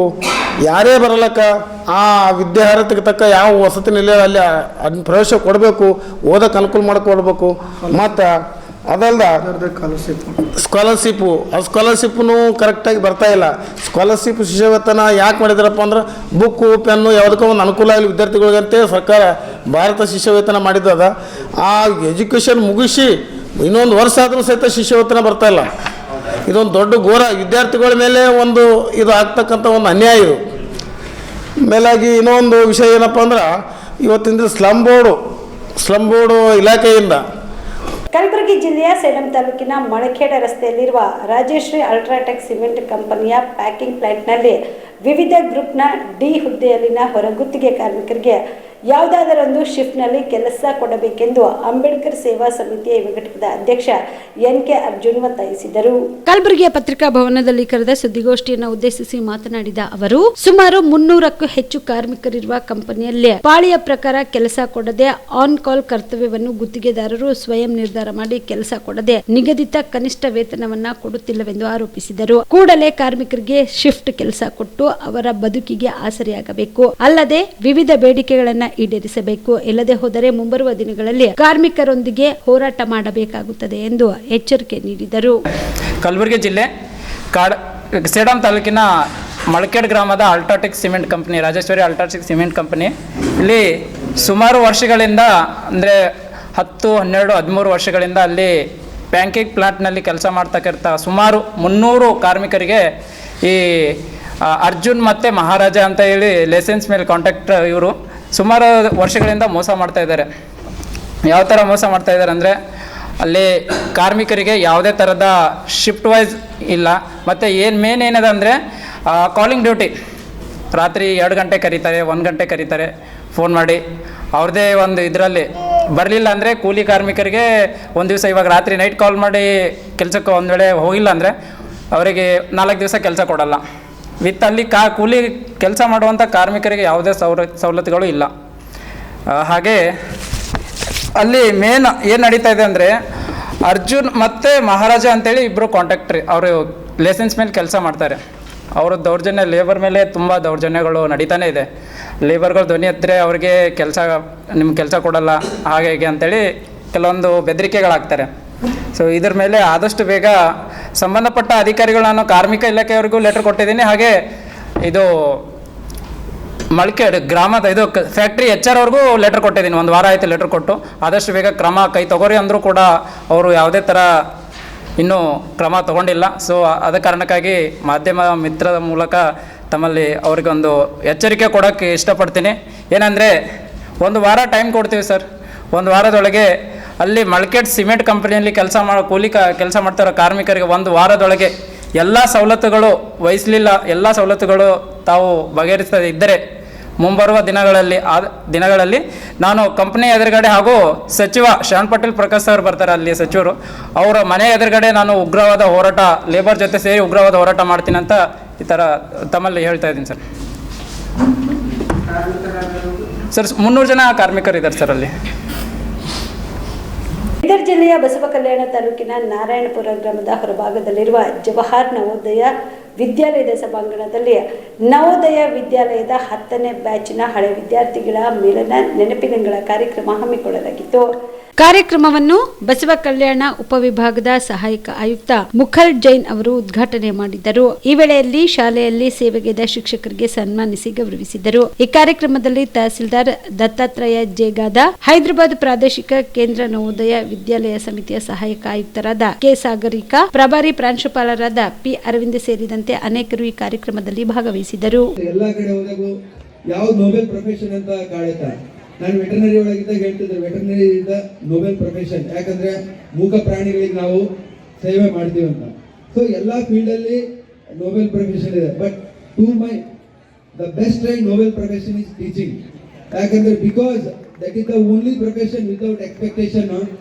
ಯಾರೇ ಬರಲಕ್ಕ ಆ ವಿದ್ಯಾರ್ಹತೆಗೆ ತಕ್ಕ ಯಾವ ವಸತಿ ನಿಲಯ ಅಲ್ಲಿ ಪ್ರವೇಶ ಕೊಡಬೇಕು, ಓದೋಕೆ ಅನುಕೂಲ ಮಾಡಿಕೊಡ್ಬೇಕು. ಮತ್ತು ಅದಲ್ದ ಸ್ಕಾಲರ್ಶಿಪ್ಪು, ಆ ಸ್ಕಾಲರ್ಶಿಪ್ಪು ಕರೆಕ್ಟಾಗಿ ಬರ್ತಾಯಿಲ್ಲ. ಸ್ಕಾಲರ್ಶಿಪ್ ಶಿಷ್ಯವೇತನ ಯಾಕೆ ಮಾಡಿದಾರಪ್ಪ ಅಂದ್ರೆ ಬುಕ್ಕು ಪೆನ್ನು ಯಾವುದಕ್ಕೂ ಒಂದು ಅನುಕೂಲ ಆಗಲಿ ವಿದ್ಯಾರ್ಥಿಗಳಿಗಂತೆ ಸರ್ಕಾರ ಭಾರತ ಶಿಷ್ಯವೇತನ ಮಾಡಿದ್ದದ. ಆ ಎಜುಕೇಷನ್ ಮುಗಿಸಿ ಇನ್ನೊಂದು ವರ್ಷ ಆದರೂ ಸಹಿತ ಶಿಷ್ಯವೇತನ ಬರ್ತಾಯಿಲ್ಲ. ಇದೊಂದು ದೊಡ್ಡ ಘೋರ ವಿದ್ಯಾರ್ಥಿಗಳ ಮೇಲೆ ಒಂದು ಇದು ಆಗ್ತಕ್ಕಂಥ ಒಂದು ಅನ್ಯಾಯ ಇದು. ಮೇಲಾಗಿ ಇನ್ನೊಂದು ವಿಷಯ ಏನಪ್ಪ ಅಂದ್ರೆ ಇವತ್ತಿನ ಸ್ಲಮ್ ಬೋರ್ಡು ಇಲಾಖೆಯಿಂದ ಕಲಬುರಗಿ ಜಿಲ್ಲೆಯ ಸೇಡಂ ತಾಲೂಕಿನ ಮಳಖೇಡ ರಸ್ತೆಯಲ್ಲಿರುವ ರಾಜೇಶ್ರೀ ಅಲ್ಟ್ರಾಟೆಕ್ ಸಿಮೆಂಟ್ ಕಂಪನಿಯ ಪ್ಯಾಕಿಂಗ್ ಪ್ಲಾಂಟ್ನಲ್ಲಿ ವಿವಿಧ ಗ್ರೂಪ್ನ ಡಿ ಹುದ್ದೆಯಲ್ಲಿನ ಹೊರಗುತ್ತಿಗೆ ಕಾರ್ಮಿಕರಿಗೆ ಯಾವುದಾದರೊಂದು ಶಿಫ್ಟ್ನಲ್ಲಿ ಕೆಲಸ ಕೊಡಬೇಕೆಂದು ಅಂಬೇಡ್ಕರ್ ಸೇವಾ ಸಮಿತಿಯ ಘಟಕದ ಅಧ್ಯಕ್ಷ NK ಅರ್ಜುನ್ ಒತ್ತಾಯಿಸಿದರು. ಕಲಬುರಗಿಯ ಪತ್ರಿಕಾ ಭವನದಲ್ಲಿ ಕರೆದ ಸುದ್ದಿಗೋಷ್ಠಿಯನ್ನು ಉದ್ದೇಶಿಸಿ ಮಾತನಾಡಿದ ಅವರು, ಸುಮಾರು 300ಕ್ಕೂ ಹೆಚ್ಚು ಕಾರ್ಮಿಕರಿರುವ ಕಂಪನಿಯಲ್ಲಿ ಪಾಳಿಯ ಪ್ರಕಾರ ಕೆಲಸ ಕೊಡದೆ ಆನ್ ಕಾಲ್ ಕರ್ತವ್ಯವನ್ನು ಗುತ್ತಿಗೆದಾರರು ಸ್ವಯಂ ನಿರ್ಧಾರ ಮಾಡಿ ಕೆಲಸ ಕೊಡದೆ ನಿಗದಿತ ಕನಿಷ್ಠ ವೇತನವನ್ನ ಕೊಡುತ್ತಿಲ್ಲವೆಂದು ಆರೋಪಿಸಿದರು. ಕೂಡಲೇ ಕಾರ್ಮಿಕರಿಗೆ ಶಿಫ್ಟ್ ಕೆಲಸ ಕೊಟ್ಟು ಅವರ ಬದುಕಿಗೆ ಆಸರೆಯಾಗಬೇಕು. ಅಲ್ಲದೆ ವಿವಿಧ ಬೇಡಿಕೆಗಳನ್ನ ಈಡೇರಿಸಬೇಕು. ಇಲ್ಲದೆ ಹೋದರೆ ಮುಂಬರುವ ದಿನಗಳಲ್ಲಿ ಕಾರ್ಮಿಕರೊಂದಿಗೆ ಹೋರಾಟ ಮಾಡಬೇಕಾಗುತ್ತದೆ ಎಂದು ಎಚ್ಚರಿಕೆ ನೀಡಿದರು. ಕಲಬುರಗಿ ಜಿಲ್ಲೆ ಸೇಡಂ ತಾಲೂಕಿನ ಮಳಖೇಡ್ ಗ್ರಾಮದ UltraTech cement company, Rajeshwari UltraTech cement company ಇಲ್ಲಿ ಸುಮಾರು ವರ್ಷಗಳಿಂದ ಅಂದರೆ 10, 12, 13 ವರ್ಷಗಳಿಂದ ಅಲ್ಲಿ ಪ್ಯಾಂಕೇಕ್ ಪ್ಲಾಂಟ್ನಲ್ಲಿ ಕೆಲಸ ಮಾಡ್ತಕ್ಕಂಥ ಸುಮಾರು 300 ಕಾರ್ಮಿಕರಿಗೆ ಈ ಅರ್ಜುನ್ ಮತ್ತು ಮಹಾರಾಜ ಅಂತ ಹೇಳಿ ಲೈಸೆನ್ಸ್ ಮೇಲೆ ಕಾಂಟ್ರಾಕ್ಟರ್ ಇವರು ಸುಮಾರು ವರ್ಷಗಳಿಂದ ಮೋಸ ಮಾಡ್ತಾ ಇದ್ದಾರೆ. ಯಾವ ಥರ ಮೋಸ ಮಾಡ್ತಾ ಇದ್ದಾರೆ ಅಂದರೆ ಅಲ್ಲಿ ಕಾರ್ಮಿಕರಿಗೆ ಯಾವುದೇ ಥರದ ಶಿಫ್ಟ್ ವೈಸ್ ಇಲ್ಲ. ಮತ್ತು ಮೇನ್ ಏನಿದೆ ಅಂದರೆ ಕಾಲಿಂಗ್ ಡ್ಯೂಟಿ, ರಾತ್ರಿ 2 ಗಂಟೆ ಕರೀತಾರೆ, 1 ಗಂಟೆ ಕರೀತಾರೆ ಫೋನ್ ಮಾಡಿ. ಅವ್ರದ್ದೇ ಒಂದು ಇದರಲ್ಲಿ ಬರಲಿಲ್ಲ ಅಂದರೆ ಕೂಲಿ ಕಾರ್ಮಿಕರಿಗೆ ಒಂದು ದಿವಸ ಇವಾಗ ರಾತ್ರಿ ನೈಟ್ ಕಾಲ್ ಮಾಡಿ ಕೆಲಸಕ್ಕೆ ಒಂದು ವೇಳೆ ಹೋಗಿಲ್ಲ ಅಂದರೆ ಅವರಿಗೆ 4 ದಿವಸ ಕೆಲಸ ಕೊಡಲ್ಲ. ವಿತ್ ಅಲ್ಲಿ ಕೂಲಿ ಕೆಲಸ ಮಾಡುವಂಥ ಕಾರ್ಮಿಕರಿಗೆ ಯಾವುದೇ ಸವಲತ್ತುಗಳು ಇಲ್ಲ. ಹಾಗೆ ಅಲ್ಲಿ ಮೇನ್ ಏನು ನಡೀತಾ ಇದೆ ಅಂದರೆ ಅರ್ಜುನ್ ಮತ್ತು ಮಹಾರಾಜ ಅಂತೇಳಿ ಇಬ್ಬರು ಕಾಂಟ್ರಾಕ್ಟ್ರಿ, ಅವರು ಲೈಸೆನ್ಸ್ ಮೇಲೆ ಕೆಲಸ ಮಾಡ್ತಾರೆ. ಅವರು ದೌರ್ಜನ್ಯ, ಲೇಬರ್ ಮೇಲೆ ತುಂಬ ದೌರ್ಜನ್ಯಗಳು ನಡೀತಾನೆ ಇದೆ. ಲೇಬರ್ಗಳು ಧ್ವನಿ ಎತ್ತರೆ ಅವ್ರಿಗೆ ನಿಮ್ಗೆ ಕೆಲಸ ಕೊಡಲ್ಲ ಹಾಗೆ ಹೀಗೆ ಅಂತೇಳಿ ಕೆಲವೊಂದು ಬೆದರಿಕೆಗಳಾಗ್ತಾರೆ. ಸೊ ಇದ್ರ ಮೇಲೆ ಆದಷ್ಟು ಬೇಗ ಸಂಬಂಧಪಟ್ಟ ಅಧಿಕಾರಿಗಳು, ನಾನು ಕಾರ್ಮಿಕ ಇಲಾಖೆಯವರಿಗೂ ಲೆಟರ್ ಕೊಟ್ಟಿದ್ದೀನಿ. ಹಾಗೆ ಇದು ಮಳ್ಕೇಡ್ ಗ್ರಾಮದ ಇದು ಫ್ಯಾಕ್ಟ್ರಿ HR ಅವ್ರಿಗೂ ಲೆಟರ್ ಕೊಟ್ಟಿದ್ದೀನಿ. 1 ವಾರ ಆಯಿತು ಲೆಟರ್ ಕೊಟ್ಟು. ಆದಷ್ಟು ಬೇಗ ಕ್ರಮ ಕೈ ತಗೋರಿ ಅಂದರೂ ಕೂಡ ಅವರು ಯಾವುದೇ ಥರ ಇನ್ನೂ ಕ್ರಮ ತಗೊಂಡಿಲ್ಲ. ಸೊ ಅದ ಕಾರಣಕ್ಕಾಗಿ ಮಾಧ್ಯಮ ಮಿತ್ರದ ಮೂಲಕ ತಮ್ಮಲ್ಲಿ ಅವರಿಗೊಂದು ಎಚ್ಚರಿಕೆ ಕೊಡೋಕ್ಕೆ ಇಷ್ಟಪಡ್ತೀನಿ. ಏನಂದರೆ 1 ವಾರ ಟೈಮ್ ಕೊಡ್ತೀವಿ ಸರ್. 1 ವಾರದೊಳಗೆ ಅಲ್ಲಿ ಮಳ್ಕೇಡ್ ಸಿಮೆಂಟ್ ಕಂಪನಿಯಲ್ಲಿ ಕೆಲಸ ಮಾಡ್ತಾರೋ ಕಾರ್ಮಿಕರಿಗೆ 1 ವಾರದೊಳಗೆ ಎಲ್ಲ ಸವಲತ್ತುಗಳು ವಹಿಸಲಿಲ್ಲ, ಎಲ್ಲ ಸವಲತ್ತುಗಳು ತಾವು ಬಗೆಹರಿಸ್ತಾ ಇದ್ದರೆ ಮುಂಬರುವ ದಿನಗಳಲ್ಲಿ ನಾನು ಕಂಪ್ನಿ ಎದುರುಗಡೆ ಹಾಗೂ ಸಚಿವ ಶ್ರವಣ್ ಪಟೇಲ್ ಪ್ರಕಾಶ್ ಅವರು ಬರ್ತಾರೆ, ಅಲ್ಲಿ ಸಚಿವರು, ಅವರ ಮನೆ ಎದುರುಗಡೆ ನಾನು ಉಗ್ರವಾದ ಹೋರಾಟ, ಲೇಬರ್ ಜೊತೆ ಸೇರಿ ಉಗ್ರವಾದ ಹೋರಾಟ ಮಾಡ್ತೀನಿ ಅಂತ ಈ ಥರ ತಮ್ಮಲ್ಲಿ ಹೇಳ್ತಾ ಇದ್ದೀನಿ ಸರ್. 300 ಜನ ಕಾರ್ಮಿಕರಿದ್ದಾರೆ ಸರ್ ಅಲ್ಲಿ. ಬೀದರ್ ಜಿಲ್ಲೆಯ ಬಸವ ಕಲ್ಯಾಣ ತಾಲೂಕಿನ ನಾರಾಯಣಪುರ ಗ್ರಾಮದ ಹೊರಭಾಗದಲ್ಲಿರುವ ಜವಾಹರ್ ನವೋದಯ ವಿದ್ಯಾಲಯದ ಸಭಾಂಗಣದಲ್ಲಿ ನವೋದಯ ವಿದ್ಯಾಲಯದ 10ನೇ ಬ್ಯಾಚಿನ ಹಳೆ ವಿದ್ಯಾರ್ಥಿಗಳ ಮಿಲನ ನೆನಪಿನಂಗಳ ಕಾರ್ಯಕ್ರಮ ಹಮ್ಮಿಕೊಳ್ಳಲಾಗಿತ್ತು. ಕಾರ್ಯಕ್ರಮವನ್ನು ಬಸವ ಕಲ್ಯಾಣ ಉಪವಿಭಾಗದ ಸಹಾಯಕ ಆಯುಕ್ತ ಮುಖಲ್ ಜೈನ್ ಅವರು ಉದ್ಘಾಟನೆ ಮಾಡಿದ್ದರು. ಈ ವೇಳೆಯಲ್ಲಿ ಶಾಲೆಯಲ್ಲಿ ಸೇವೆಗೈದ ಶಿಕ್ಷಕರಿಗೆ ಸನ್ಮಾನಿಸಿ ಗೌರವಿಸಿದರು. ಈ ಕಾರ್ಯಕ್ರಮದಲ್ಲಿ ತಹಸೀಲ್ದಾರ್ ದತ್ತಾತ್ರೇಯ ಜೇಗಾದ, ಹೈದರಾಬಾದ್ ಪ್ರಾದೇಶಿಕ ಕೇಂದ್ರ ನವೋದಯ ವಿದ್ಯಾಲಯ ಸಮಿತಿಯ ಸಹಾಯಕ ಆಯುಕ್ತರಾದ ಕೆ ಸಾಗರಿಕಾ, ಪ್ರಭಾರಿ ಪ್ರಾಂಶುಪಾಲರಾದ ಪಿ ಅರವಿಂದ್ ಸೇರಿದಂತೆ ಅನೇಕರು ಈ ಕಾರ್ಯಕ್ರಮದಲ್ಲಿ ಭಾಗವಹಿಸಿದರು. ಎಲ್ಲಾ ಕಡೆ ಹೋದಾಗೂ ಯಾವ ನೋಬೆಲ್ ಪ್ರೊಫೆಷನ್ ಅಂತ ಕಾಡುತ್ತಾ, ನಾನು ವೆಟರ್ನರಿ ಒಳಗಿದ್ದಾಗ ಹೇಳ್ತಿದ್ದೆ, ವೆಟರ್ನರಿ ಇಸ್ ನೋಬೆಲ್ ಪ್ರೊಫೆಷನ್, ಯಾಕಂದ್ರೆ ಮೂಕ ಪ್ರಾಣಿಗಳಿಗೆ ನಾವು ಸೇವೆ ಮಾಡ್ತೀವಿ ಅಂತ. ಸೊ ಎಲ್ಲಾ ಫೀಲ್ಡ್ ಅಲ್ಲಿ ನೋಬೆಲ್ ಪ್ರೊಫೆಷನ್ ಇದೆ. But to my the best right noble profession is teaching. ಯಾಕಂದ್ರೆ because that is the only profession without expectation.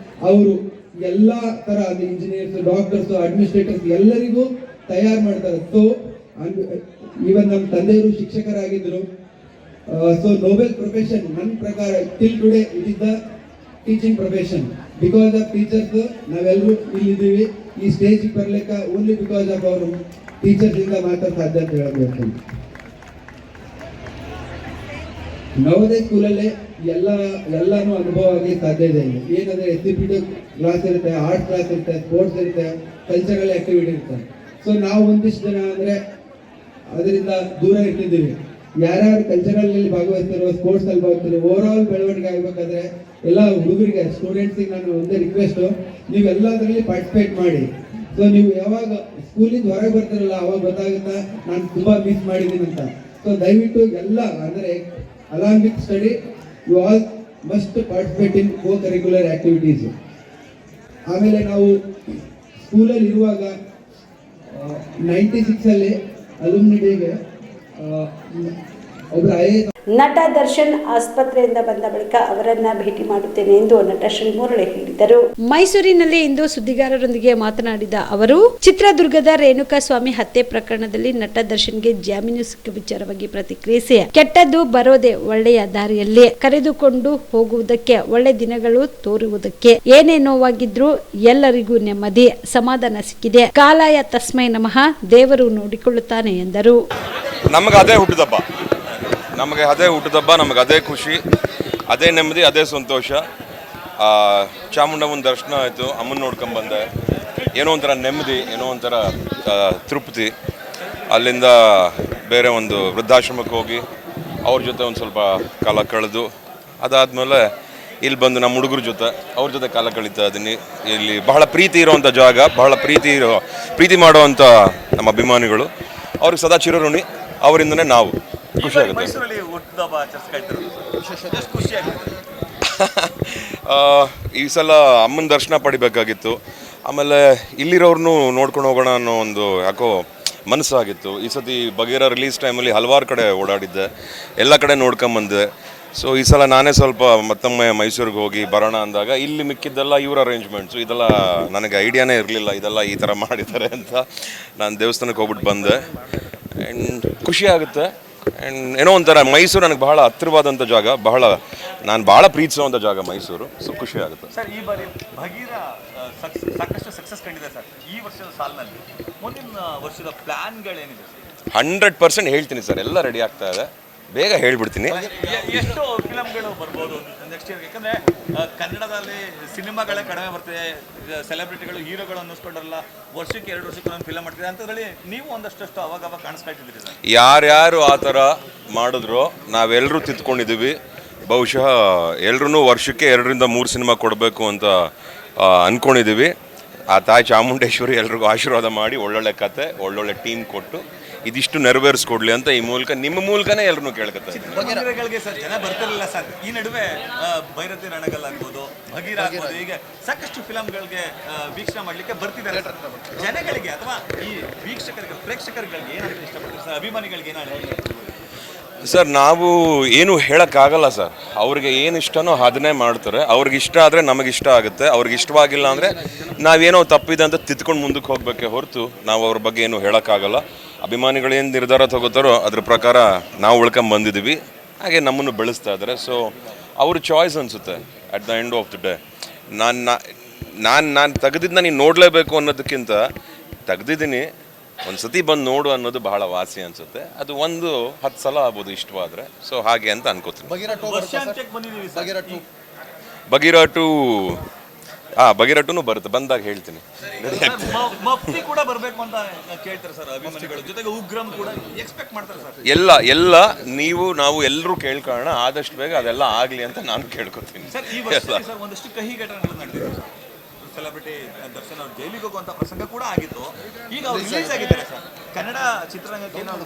ಅವರು ಎಲ್ಲಾ ತರ ಇಂಜಿನಿಯರ್ಸ್, ಡಾಕ್ಟರ್ಸ್, ಅಡ್ಮಿನಿಸ್ಟ್ರೇಟರ್ಸ್ ಎಲ್ಲರಿಗೂ ತಯಾರು ಮಾಡ್ತಾರೆ. ಸೊ ಈವನ್ ನಮ್ಮ ತಂದೆಯವರು ಶಿಕ್ಷಕರಾಗಿದ್ದರು. ಸೊ ನೋಬೆಲ್ ಪ್ರೊಫೆಷನ್ ನನ್ನ ಪ್ರಕಾರ till today it is the teaching profession. Because of teachers ನಾವೆಲ್ಲರೂ ಇಲ್ಲಿದ್ದೀವಿ. ಈ ಸ್ಟೇಜ್ ಬರ್ಲಿಕ್ಕೆ ಓನ್ಲಿ ಬಿಕಾಸ್ ಆಫ್ ಅವರು ಟೀಚರ್ಸ್ ಇಂದ ಮಾತ್ರ ಸಾಧ್ಯ ಅಂತ ಹೇಳಬೇಕು. ನವೋದಯ ಸ್ಕೂಲಲ್ಲೇ ಎಲ್ಲಾನು ಅನುಭವ ಆಗಲಿ ಸಾಧ್ಯ ಇದೆ. ಏನಂದ್ರೆ SCPT ಕ್ಲಾಸ್ ಇರುತ್ತೆ, ಆರ್ಟ್ ಕ್ಲಾಸ್ ಇರುತ್ತೆ, ಸ್ಪೋರ್ಟ್ಸ್ ಇರುತ್ತೆ, ಕಲ್ಚರಲ್ ಆಕ್ಟಿವಿಟಿ ಇರುತ್ತೆ. ಸೊ ನಾವು ಒಂದಿಷ್ಟು ಜನ ಅಂದ್ರೆ ಅದರಿಂದ ದೂರ ಇಟ್ಟಿದ್ದೀವಿ. ಯಾರ್ಯಾರು ಕಲ್ಚರಲ್ ನಲ್ಲಿ ಭಾಗವಹಿಸ್ತಾರೋ, ಸ್ಪೋರ್ಟ್ಸ್ ಅಲ್ಲಿ ಭಾಗವಹಿಸ್ತಾರೆ, ಓವರ್ ಆಲ್ ಬೆಳವಣಿಗೆ ಆಗ್ಬೇಕಾದ್ರೆ ಎಲ್ಲ ಹುಡುಗರಿಗೆ, ಸ್ಟೂಡೆಂಟ್ಸಿಗೆ ನಾನು ಒಂದೇ ರಿಕ್ವೆಸ್ಟ್, ನೀವು ಎಲ್ಲದರಲ್ಲಿ ಪಾರ್ಟಿಸಿಪೇಟ್ ಮಾಡಿ. ಸೊ ನೀವು ಯಾವಾಗ ಸ್ಕೂಲಿಂದ ಹೊರಗೆ ಬರ್ತಾರಲ್ಲ ಅವಾಗ ಗೊತ್ತಾಗುತ್ತಾ ನಾನು ತುಂಬಾ ಮಿಸ್ ಮಾಡಿದ್ದೀನಿ ಅಂತ. ಸೊ ದಯವಿಟ್ಟು ಎಲ್ಲ ಅಂದ್ರೆ along with study you all must participate in co curricular activities. ಆಮೇಲೆ ನಾವು ಸ್ಕೂಲಲ್ಲಿ ಇರುವಾಗ 96 ಅಲ್ಲಿ ಅಲುಮ್ನಿ ಡೇಗೆ ಒಬ್ಬರು ನಟ ದರ್ಶನ್ ಆಸ್ಪತ್ರೆಯಿಂದ ಬಂದ ಬಳಿಕ ಅವರನ್ನ ಭೇಟಿ ಮಾಡುತ್ತೇನೆ ಎಂದು ನಟ ಶ್ರೀಮುರಳಿ ಹೇಳಿದರು. ಮೈಸೂರಿನಲ್ಲಿ ಇಂದು ಸುದ್ದಿಗಾರರೊಂದಿಗೆ ಮಾತನಾಡಿದ ಅವರು, ಚಿತ್ರದುರ್ಗದ ರೇಣುಕಾ ಸ್ವಾಮಿ ಹತ್ಯೆ ಪ್ರಕರಣದಲ್ಲಿ ನಟ ದರ್ಶನ್ಗೆ ಜಾಮೀನು ಸಿಕ್ಕ ವಿಚಾರವಾಗಿ ಪ್ರತಿಕ್ರಿಯಿಸಿ, ಕೆಟ್ಟದ್ದು ಬರೋದೆ ಒಳ್ಳೆಯ ದಾರಿಯಲ್ಲಿ, ಕರೆದುಕೊಂಡು ಹೋಗುವುದಕ್ಕೆ, ಒಳ್ಳೆ ದಿನಗಳು ತೋರುವುದಕ್ಕೆ, ಏನೇ ನೋವಾಗಿದ್ರೂ ಎಲ್ಲರಿಗೂ ನೆಮ್ಮದಿ ಸಮಾಧಾನ ಸಿಕ್ಕಿದೆ. ಕಾಲಾಯ ತಸ್ಮೈ ನಮಃ, ದೇವರು ನೋಡಿಕೊಳ್ಳುತ್ತಾನೆ ಎಂದರು. ನಮಗೆ ಅದೇ ಹುಟ್ಟುದಬ್ಬ, ನಮಗೆ ಅದೇ ಖುಷಿ, ಅದೇ ನೆಮ್ಮದಿ, ಅದೇ ಸಂತೋಷ. ಚಾಮುಂಡಮ್ಮನ ದರ್ಶನ ಆಯಿತು, ಅಮ್ಮನ ನೋಡ್ಕೊಂಬಂದೆ, ಏನೋ ಒಂಥರ ನೆಮ್ಮದಿ, ಏನೋ ಒಂಥರ ತೃಪ್ತಿ. ಅಲ್ಲಿಂದ ಬೇರೆ ಒಂದು ವೃದ್ಧಾಶ್ರಮಕ್ಕೆ ಹೋಗಿ ಅವ್ರ ಜೊತೆ ಒಂದು ಸ್ವಲ್ಪ ಕಾಲ ಕಳೆದು, ಅದಾದಮೇಲೆ ಇಲ್ಲಿ ಬಂದು ನಮ್ಮ ಹುಡುಗರ ಜೊತೆ ಅವ್ರ ಜೊತೆ ಕಾಲ ಕಳೀತಾ ಇದ್ದೀನಿ. ಇಲ್ಲಿ ಬಹಳ ಪ್ರೀತಿ ಇರೋವಂಥ ಜಾಗ, ಬಹಳ ಪ್ರೀತಿ ಮಾಡುವಂಥ ನಮ್ಮ ಅಭಿಮಾನಿಗಳು, ಅವ್ರಿಗೆ ಸದಾ ಚಿರಋಣಿ. ಅವರಿಂದನೇ ನಾವು. ಖುಷಿ ಆಗುತ್ತೆ. ಈ ಸಲ ಅಮ್ಮನ ದರ್ಶನ ಪಡಿಬೇಕಾಗಿತ್ತು. ಆಮೇಲೆ ಇಲ್ಲಿರೋರ್ನು ನೋಡ್ಕೊಂಡು ಹೋಗೋಣ ಅನ್ನೋ ಒಂದು ಯಾಕೋ ಮನಸ್ಸಾಗಿತ್ತು. ಈ ಸತಿ ಬಗೀರ ರಿಲೀಸ್ ಟೈಮಲ್ಲಿ ಹಲವಾರು ಕಡೆ ಓಡಾಡಿದ್ದೆ, ಎಲ್ಲ ಕಡೆ ನೋಡ್ಕೊಂಬಂದೆ. ಸೊ ಈ ಸಲ ನಾನೇ ಸ್ವಲ್ಪ ಮತ್ತೊಮ್ಮೆ ಮೈಸೂರಿಗೆ ಹೋಗಿ ಬರೋಣ ಅಂದಾಗ ಇಲ್ಲಿ ಮಿಕ್ಕಿದ್ದೆಲ್ಲ ಇವ್ರ ಅರೇಂಜ್ಮೆಂಟ್ಸು, ಇದೆಲ್ಲ ನನಗೆ ಐಡಿಯಾನೇ ಇರಲಿಲ್ಲ ಇದೆಲ್ಲ ಈ ಥರ ಮಾಡಿದ್ದಾರೆ ಅಂತ. ನಾನು ದೇವಸ್ಥಾನಕ್ಕೆ ಹೋಗ್ಬಿಟ್ಟು ಬಂದೆ. ಆ್ಯಂಡ್ ಖುಷಿ ಆಗುತ್ತೆ. ಆ್ಯಂಡ್ ಏನೋ ಒಂಥರ ಮೈಸೂರು ನನಗೆ ಬಹಳ ಹತ್ತಿರವಾದಂಥ ಜಾಗ, ನಾನು ಭಾಳ ಪ್ರೀತಿಸುವಂಥ ಜಾಗ ಮೈಸೂರು. ಸೊ ಖುಷಿ ಆಗುತ್ತೆ. ಸರ್, ಈ ಬಾರಿ ಬಗೀರ ಸಾಕಷ್ಟು ಸಕ್ಸಸ್ ಕಂಡಿದೆ ಸರ್ ಈ ವರ್ಷದ ಸಾಲಿನಲ್ಲಿ. ಮುಂದಿನ ವರ್ಷದ ಪ್ಲಾನ್ಗಳೇನಿದೆ? 100% ಹೇಳ್ತೀನಿ ಸರ್, ಎಲ್ಲ ರೆಡಿ ಆಗ್ತಾ ಇದೆ, ಬೇಗ ಹೇಳ್ಬಿಡ್ತೀನಿ. ಎಷ್ಟು ಫಿಲಮ್ಗಳು ಬರ್ಬೋದು ನೆಕ್ಸ್ಟ್ ಇಯರ್? ಯಾಕಂದರೆ ಕನ್ನಡದಲ್ಲಿ ಸಿನಿಮಾಗಳೇ ಕಡಿಮೆ ಬರ್ತದೆ, ಸೆಲೆಬ್ರಿಟಿಗಳು ಹೀರೋಗಳು ಅನ್ನಿಸ್ಕೊಂಡ್ರಲ್ಲ, ವರ್ಷಕ್ಕೆ 2 ವರ್ಷಕ್ಕೆ ಒಂದು ಫಿಲಮ್ ಮಾಡ್ತಿದೆ ಅಂಥದ್ರಲ್ಲಿ ನೀವು ಒಂದಷ್ಟು ಅವಾಗ ಕಾಣಿಸ್ಕೊಳ್ತಿದ್ದೀರಿ ಸರ್. ಯಾರ್ಯಾರು ಆ ಥರ ಮಾಡಿದ್ರು ನಾವೆಲ್ಲರೂ ತಿದ್ಕೊಂಡಿದ್ದೀವಿ. ಬಹುಶಃ ಎಲ್ಲರೂ ವರ್ಷಕ್ಕೆ 2ರಿಂದ 3 ಸಿನಿಮಾ ಕೊಡಬೇಕು ಅಂತ ಅಂದ್ಕೊಂಡಿದ್ದೀವಿ. ಆ ತಾಯಿ ಚಾಮುಂಡೇಶ್ವರಿ ಎಲ್ರಿಗೂ ಆಶೀರ್ವಾದ ಮಾಡಿ ಒಳ್ಳೊಳ್ಳೆ ಕತೆ, ಒಳ್ಳೊಳ್ಳೆ ಟೀಮ್ ಕೊಟ್ಟು ಇದಿಷ್ಟು ನೆರವೇರಿಸ್ಕೊಡ್ಲಿ ಅಂತ ಈ ಮೂಲಕ, ನಿಮ್ಮ ಮೂಲಕನೇ ಎಲ್ಲರೂ ಕೇಳ್ಕೊತಾರೆ. ಮಂದಿರಗಳಿಗೆ ಸರ್ ಜನ ಬರ್ತಿರಲಿಲ್ಲ ಸರ್. ಈ ನಡುವೆ ಭೈರತಿ ರಣಗಲ್ ಆಗ್ಬೋದು, ಭಗೀರ ಆಗ್ಬೋದು, ಹೀಗೆ ಸಾಕಷ್ಟು ಫಿಲಮ್ಗಳಿಗೆ ವೀಕ್ಷಣೆ ಮಾಡಲಿಕ್ಕೆ ಬರ್ತಿದ್ದಾರೆ ಸರ್. ಜನಗಳಿಗೆ ಅಥವಾ ಈ ವೀಕ್ಷಕರಿಗೆ, ಪ್ರೇಕ್ಷಕರುಗಳಿಗೆ ಏನಾದರೂ ಇಷ್ಟಪಡ್ತಾರೆ ಸರ್? ಅಭಿಮಾನಿಗಳಿಗೆ ಏನಾದ್ರು ಸರ್? ನಾವು ಏನು ಹೇಳೋಕ್ಕಾಗಲ್ಲ ಸರ್. ಅವ್ರಿಗೆ ಏನು ಇಷ್ಟನೋ ಅದನ್ನೇ ಮಾಡ್ತಾರೆ. ಅವ್ರಿಗೆ ಇಷ್ಟ ಆದರೆ ನಮಗಿಷ್ಟ ಆಗುತ್ತೆ, ಅವ್ರಿಗೆ ಇಷ್ಟವಾಗಿಲ್ಲ ಅಂದರೆ ನಾವೇನೋ ತಪ್ಪಿದೆ ಅಂತ ತಿದ್ಕೊಂಡು ಮುಂದಕ್ಕೆ ಹೋಗಬೇಕೆ ಹೊರತು ನಾವು ಅವ್ರ ಬಗ್ಗೆ ಏನು ಹೇಳೋಕ್ಕಾಗಲ್ಲ. ಅಭಿಮಾನಿಗಳೇನು ನಿರ್ಧಾರ ತಗೋತಾರೋ ಅದ್ರ ಪ್ರಕಾರ ನಾವು ಉಳ್ಕೊಂಬಂದಿದ್ದೀವಿ, ಹಾಗೆ ನಮ್ಮನ್ನು ಬೆಳೆಸ್ತಾ ಇದ್ದಾರೆ. ಸೊ ಅವ್ರ ಚಾಯ್ಸ್ ಅನಿಸುತ್ತೆ at the end of the day. ನಾನು ತೆಗೆದಿದ್ದನ್ನ ನೀನು ನೋಡಲೇಬೇಕು ಅನ್ನೋದಕ್ಕಿಂತ ತೆಗ್ದಿದ್ದೀನಿ, ಒಂದು ಸತಿ ಬಂದು ನೋಡು ಅನ್ನೋದು ಬಹಳ ವಾಸಿ ಅನಿಸುತ್ತೆ. ಅದು 10 ಸಲ ಆಗ್ಬೋದು ಇಷ್ಟವಾದರೆ. ಸೊ ಹಾಗೆ ಅಂತ ಅನ್ಕೋತೀನಿ. ಬಗೀರ 2 ಬರುತ್ತೆ, ಬಂದಾಗ ಹೇಳ್ತೀನಿ. ಮಫ್ತಿ ಕೂಡ ಬರಬೇಕು ಅಂತ ಕೇಳ್ತಾರೆ ಸರ್ ಅಭಿಮಾನಿಗಳು, ಜೊತೆಗೆ ಉಗ್ರಂ ಕೂಡ ಎಕ್ಸ್ಪೆಕ್ಟ್ ಮಾಡ್ತಾರೆ ಸರ್. ಎಲ್ಲ ನಾವು ಎಲ್ಲರೂ ಕೇಳ್ಕೊಳ್ಳೋಣ, ಆದಷ್ಟು ಬೇಗ ಅದೆಲ್ಲ ಆಗಲಿ ಅಂತ ನಾನು ಕೇಳ್ಕೊತೀನಿ ಸರ್. ಈ ವರ್ಷ ಸರ್ ಒಂದಷ್ಟು ಕಹಿ ಘಟನೆಗಳು ನಡೆದಿದೆ ಸರ್. ಸೆಲೆಬ್ರಿಟಿ ದರ್ಶನ್ ಅವ್ರು ಜೈಲಿಗೆ ಹೋಗುವಂಥ ಪ್ರಸಂಗ ಕೂಡ ಆಗಿತ್ತು. ಈಗ ಅವ್ರು ರಿಲೀಸ್ ಆಗಿದ್ದಾರೆ ಸರ್. ಕನ್ನಡ ಚಿತ್ರರಂಗಕ್ಕೆ ಏನಾದ್ರು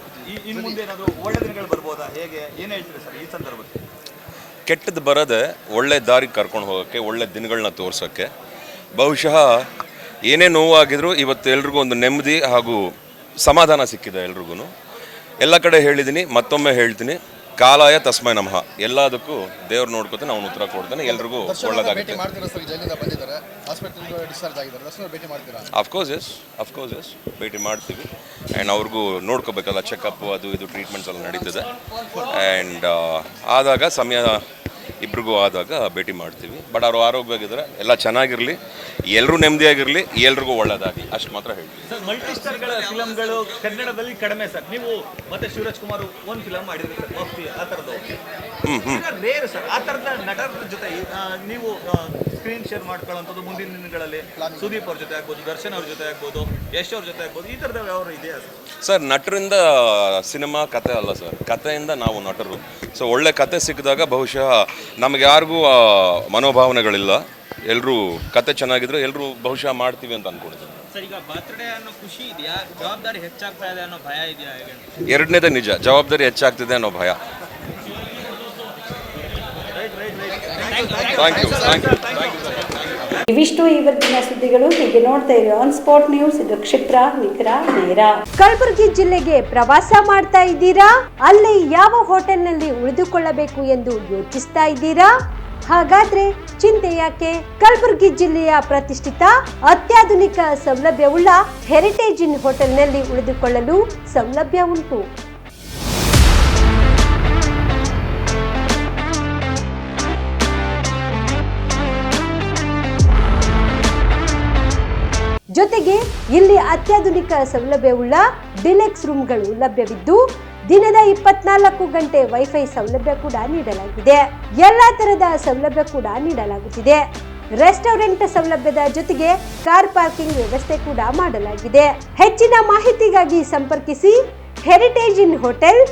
ಇನ್ನು ಮುಂದೆ ಏನಾದರೂ ಒಳ್ಳೆ ದಿನಗಳು ಬರ್ಬೋದಾ? ಹೇಗೆ ಏನು ಹೇಳ್ತೀರಿ ಸರ್ ಈ ಸಂದರ್ಭಕ್ಕೆ? ಕೆಟ್ಟದ್ದು ಬರದೆ ಒಳ್ಳೆ ದಾರಿಗೆ ಕರ್ಕೊಂಡು ಹೋಗೋಕ್ಕೆ, ಒಳ್ಳೆ ದಿನಗಳನ್ನ ತೋರ್ಸೋಕ್ಕೆ. ಬಹುಶಃ ಏನೇ ನೋವಾಗಿದ್ರು ಇವತ್ತು ಎಲ್ರಿಗೂ ಒಂದು ನೆಮ್ಮದಿ ಹಾಗೂ ಸಮಾಧಾನ ಸಿಕ್ಕಿದೆ ಎಲ್ರಿಗೂ. ಎಲ್ಲ ಕಡೆ ಹೇಳಿದ್ದೀನಿ, ಮತ್ತೊಮ್ಮೆ ಹೇಳ್ತೀನಿ, ಕಾಲಾಯ ತಸ್ಮೈ ನಮಃ. ಎಲ್ಲದಕ್ಕೂ ದೇವ್ರು ನೋಡ್ಕೊತಾನೆ, ಅವ್ನು ಉತ್ತರ ಕೊಡ್ತಾನೆ, ಎಲ್ರಿಗೂ ಒಳ್ಳೆದಾಗುತ್ತೆ. ಅಫ್ಕೋರ್ಸ್ ಎಸ್ ಭೇಟಿ ಮಾಡ್ತೀವಿ. ಆ್ಯಂಡ್ ಅವ್ರಿಗೂ ನೋಡ್ಕೋಬೇಕಲ್ಲ, ಚೆಕಪ್ಪು ಅದು ಇದು ಟ್ರೀಟ್ಮೆಂಟ್ಸ್ ಎಲ್ಲ ನಡೀತದೆ. ಆ್ಯಂಡ್ ಆದಾಗ ಸಮಯ ಇಬ್ರಿಗೂ ಆದಾಗ ಭೇಟಿ ಮಾಡ್ತೀವಿ. ಬಟ್ ಅವ್ರು ಆರೋಗ್ಯವಾಗಿದ್ದಾರೆ, ಎಲ್ಲ ಚೆನ್ನಾಗಿರಲಿ, ಎಲ್ಲರೂ ನೆಮ್ಮದಿಯಾಗಿರಲಿ, ಎಲ್ರಿಗೂ ಒಳ್ಳೇದಾಗಲಿ, ಅಷ್ಟು ಮಾತ್ರ ಹೇಳ್ತೀವಿ. ಸರ್, ಮಲ್ಟಿ ಸ್ಟಾರ್ಗಳ ಫಿಲಮ್ಗಳು ಕನ್ನಡದಲ್ಲಿ ಕಡಿಮೆ ಸರ್. ನೀವು ಮತ್ತೆ ಶಿವರಾಜ್ ಕುಮಾರ್ ಒಂದು ಫಿಲಮ್ ಮಾಡಿದ್ರಿ ಸರ್, ಮಫ್ತಿ, ಆ ಥರದ್ದು ರೇರ್ ಸರ್. ಆ ಥರದ ನಟರ ಜೊತೆ ನೀವು ಸ್ಕ್ರೀನ್ ಶೇರ್ ಮಾಡ್ಕೊಳ್ಳೋಂಥದ್ದು ಮುಂದಿನ ದಿನಗಳಲ್ಲಿ ಸುದೀಪ್ ಅವ್ರ ಜೊತೆ ಆಗ್ಬೋದು, ದರ್ಶನ್ ಅವ್ರ ಜೊತೆ ಆಗ್ಬೋದು, ಯಶ್ ಅವ್ರ ಜೊತೆ ಆಗ್ಬೋದು, ಈ ಥರದ ಯಾವ ಇದೆಯಾ ಸರ್? ನಟರಿಂದ ಸಿನಿಮಾ ಕತೆ ಅಲ್ಲ ಸರ್, ಕತೆಯಿಂದ ನಾವು ನಟರು. ಸೊ ಒಳ್ಳೆ ಕತೆ ಸಿಕ್ಕಿದಾಗ ಬಹುಶಃ ನಮಗೆ ಯಾರಿಗೂ ಮನೋಭಾವನೆಗಳಿಲ್ಲ. ಎಲ್ಲರೂ ಕತೆ ಚೆನ್ನಾಗಿದ್ರೆ ಎಲ್ಲರೂ ಬಹುಶಃ ಮಾಡ್ತೀವಿ ಅಂತ ಅನ್ಕೊಂಡಿದ್ದೀನಿ ಸರ್. ಈಗ ಬರ್ತ್ಡೇ ಅನ್ನೋ ಖುಷಿ ಇದೆಯಾ? ಜವಾಬ್ದಾರಿ ಹೆಚ್ಚಾಗ್ತಾ ಇದೆ ಅನ್ನೋ ಭಯ ಇದೆಯಾ? ಎರಡನೇದೇ ನಿಜ, ಜವಾಬ್ದಾರಿ ಹೆಚ್ಚಾಗ್ತಿದೆ ಅನ್ನೋ ಭಯ. Thank you. ಇವಿಷ್ಟು ಇವತ್ತಿನ ಸುದ್ದಿಗಳು. ಹೀಗೆ ನೋಡ್ತಾ ಇರಿ ಆನ್ ಸ್ಪಾಟ್ ನ್ಯೂಸ್. ಇದು ಕ್ಷಿಪ್ರ, ನಿಖರ, ನೇರ. ಕಲಬುರಗಿ ಜಿಲ್ಲೆಗೆ ಪ್ರವಾಸ ಮಾಡ್ತಾ ಇದ್ದೀರಾ? ಅಲ್ಲಿ ಯಾವ ಹೋಟೆಲ್ನಲ್ಲಿ ಉಳಿದುಕೊಳ್ಳಬೇಕು ಎಂದು ಯೋಚಿಸ್ತಾ ಇದ್ದೀರಾ? ಹಾಗಾದ್ರೆ ಚಿಂತೆ ಯಾಕೆ? ಕಲಬುರಗಿ ಜಿಲ್ಲೆಯ ಪ್ರತಿಷ್ಠಿತ ಅತ್ಯಾಧುನಿಕ ಸೌಲಭ್ಯವುಳ್ಳ ಹೆರಿಟೇಜ್ ಇನ್ ಹೋಟೆಲ್ನಲ್ಲಿ ಉಳಿದುಕೊಳ್ಳಲು ಸೌಲಭ್ಯ ಉಂಟು. ಜೊತೆಗೆ ಇಲ್ಲಿ ಅತ್ಯಾಧುನಿಕ ಸೌಲಭ್ಯವುಳ್ಳ ಡಿಲೆಕ್ಸ್ ರೂಮ್ಗಳು ಲಭ್ಯವಿದ್ದು ದಿನದ 24 ಗಂಟೆ ವೈಫೈ ಸೌಲಭ್ಯ ಕೂಡ ನೀಡಲಾಗಿದೆ. ಎಲ್ಲಾ ತರದ ಸೌಲಭ್ಯ ಕೂಡ ನೀಡಲಾಗುತ್ತಿದೆ. ರೆಸ್ಟೋರೆಂಟ್ ಸೌಲಭ್ಯದ ಜೊತೆಗೆ ಕಾರ್ ಪಾರ್ಕಿಂಗ್ ವ್ಯವಸ್ಥೆ ಕೂಡ ಮಾಡಲಾಗಿದೆ. ಹೆಚ್ಚಿನ ಮಾಹಿತಿಗಾಗಿ ಸಂಪರ್ಕಿಸಿ heritage inn hotel,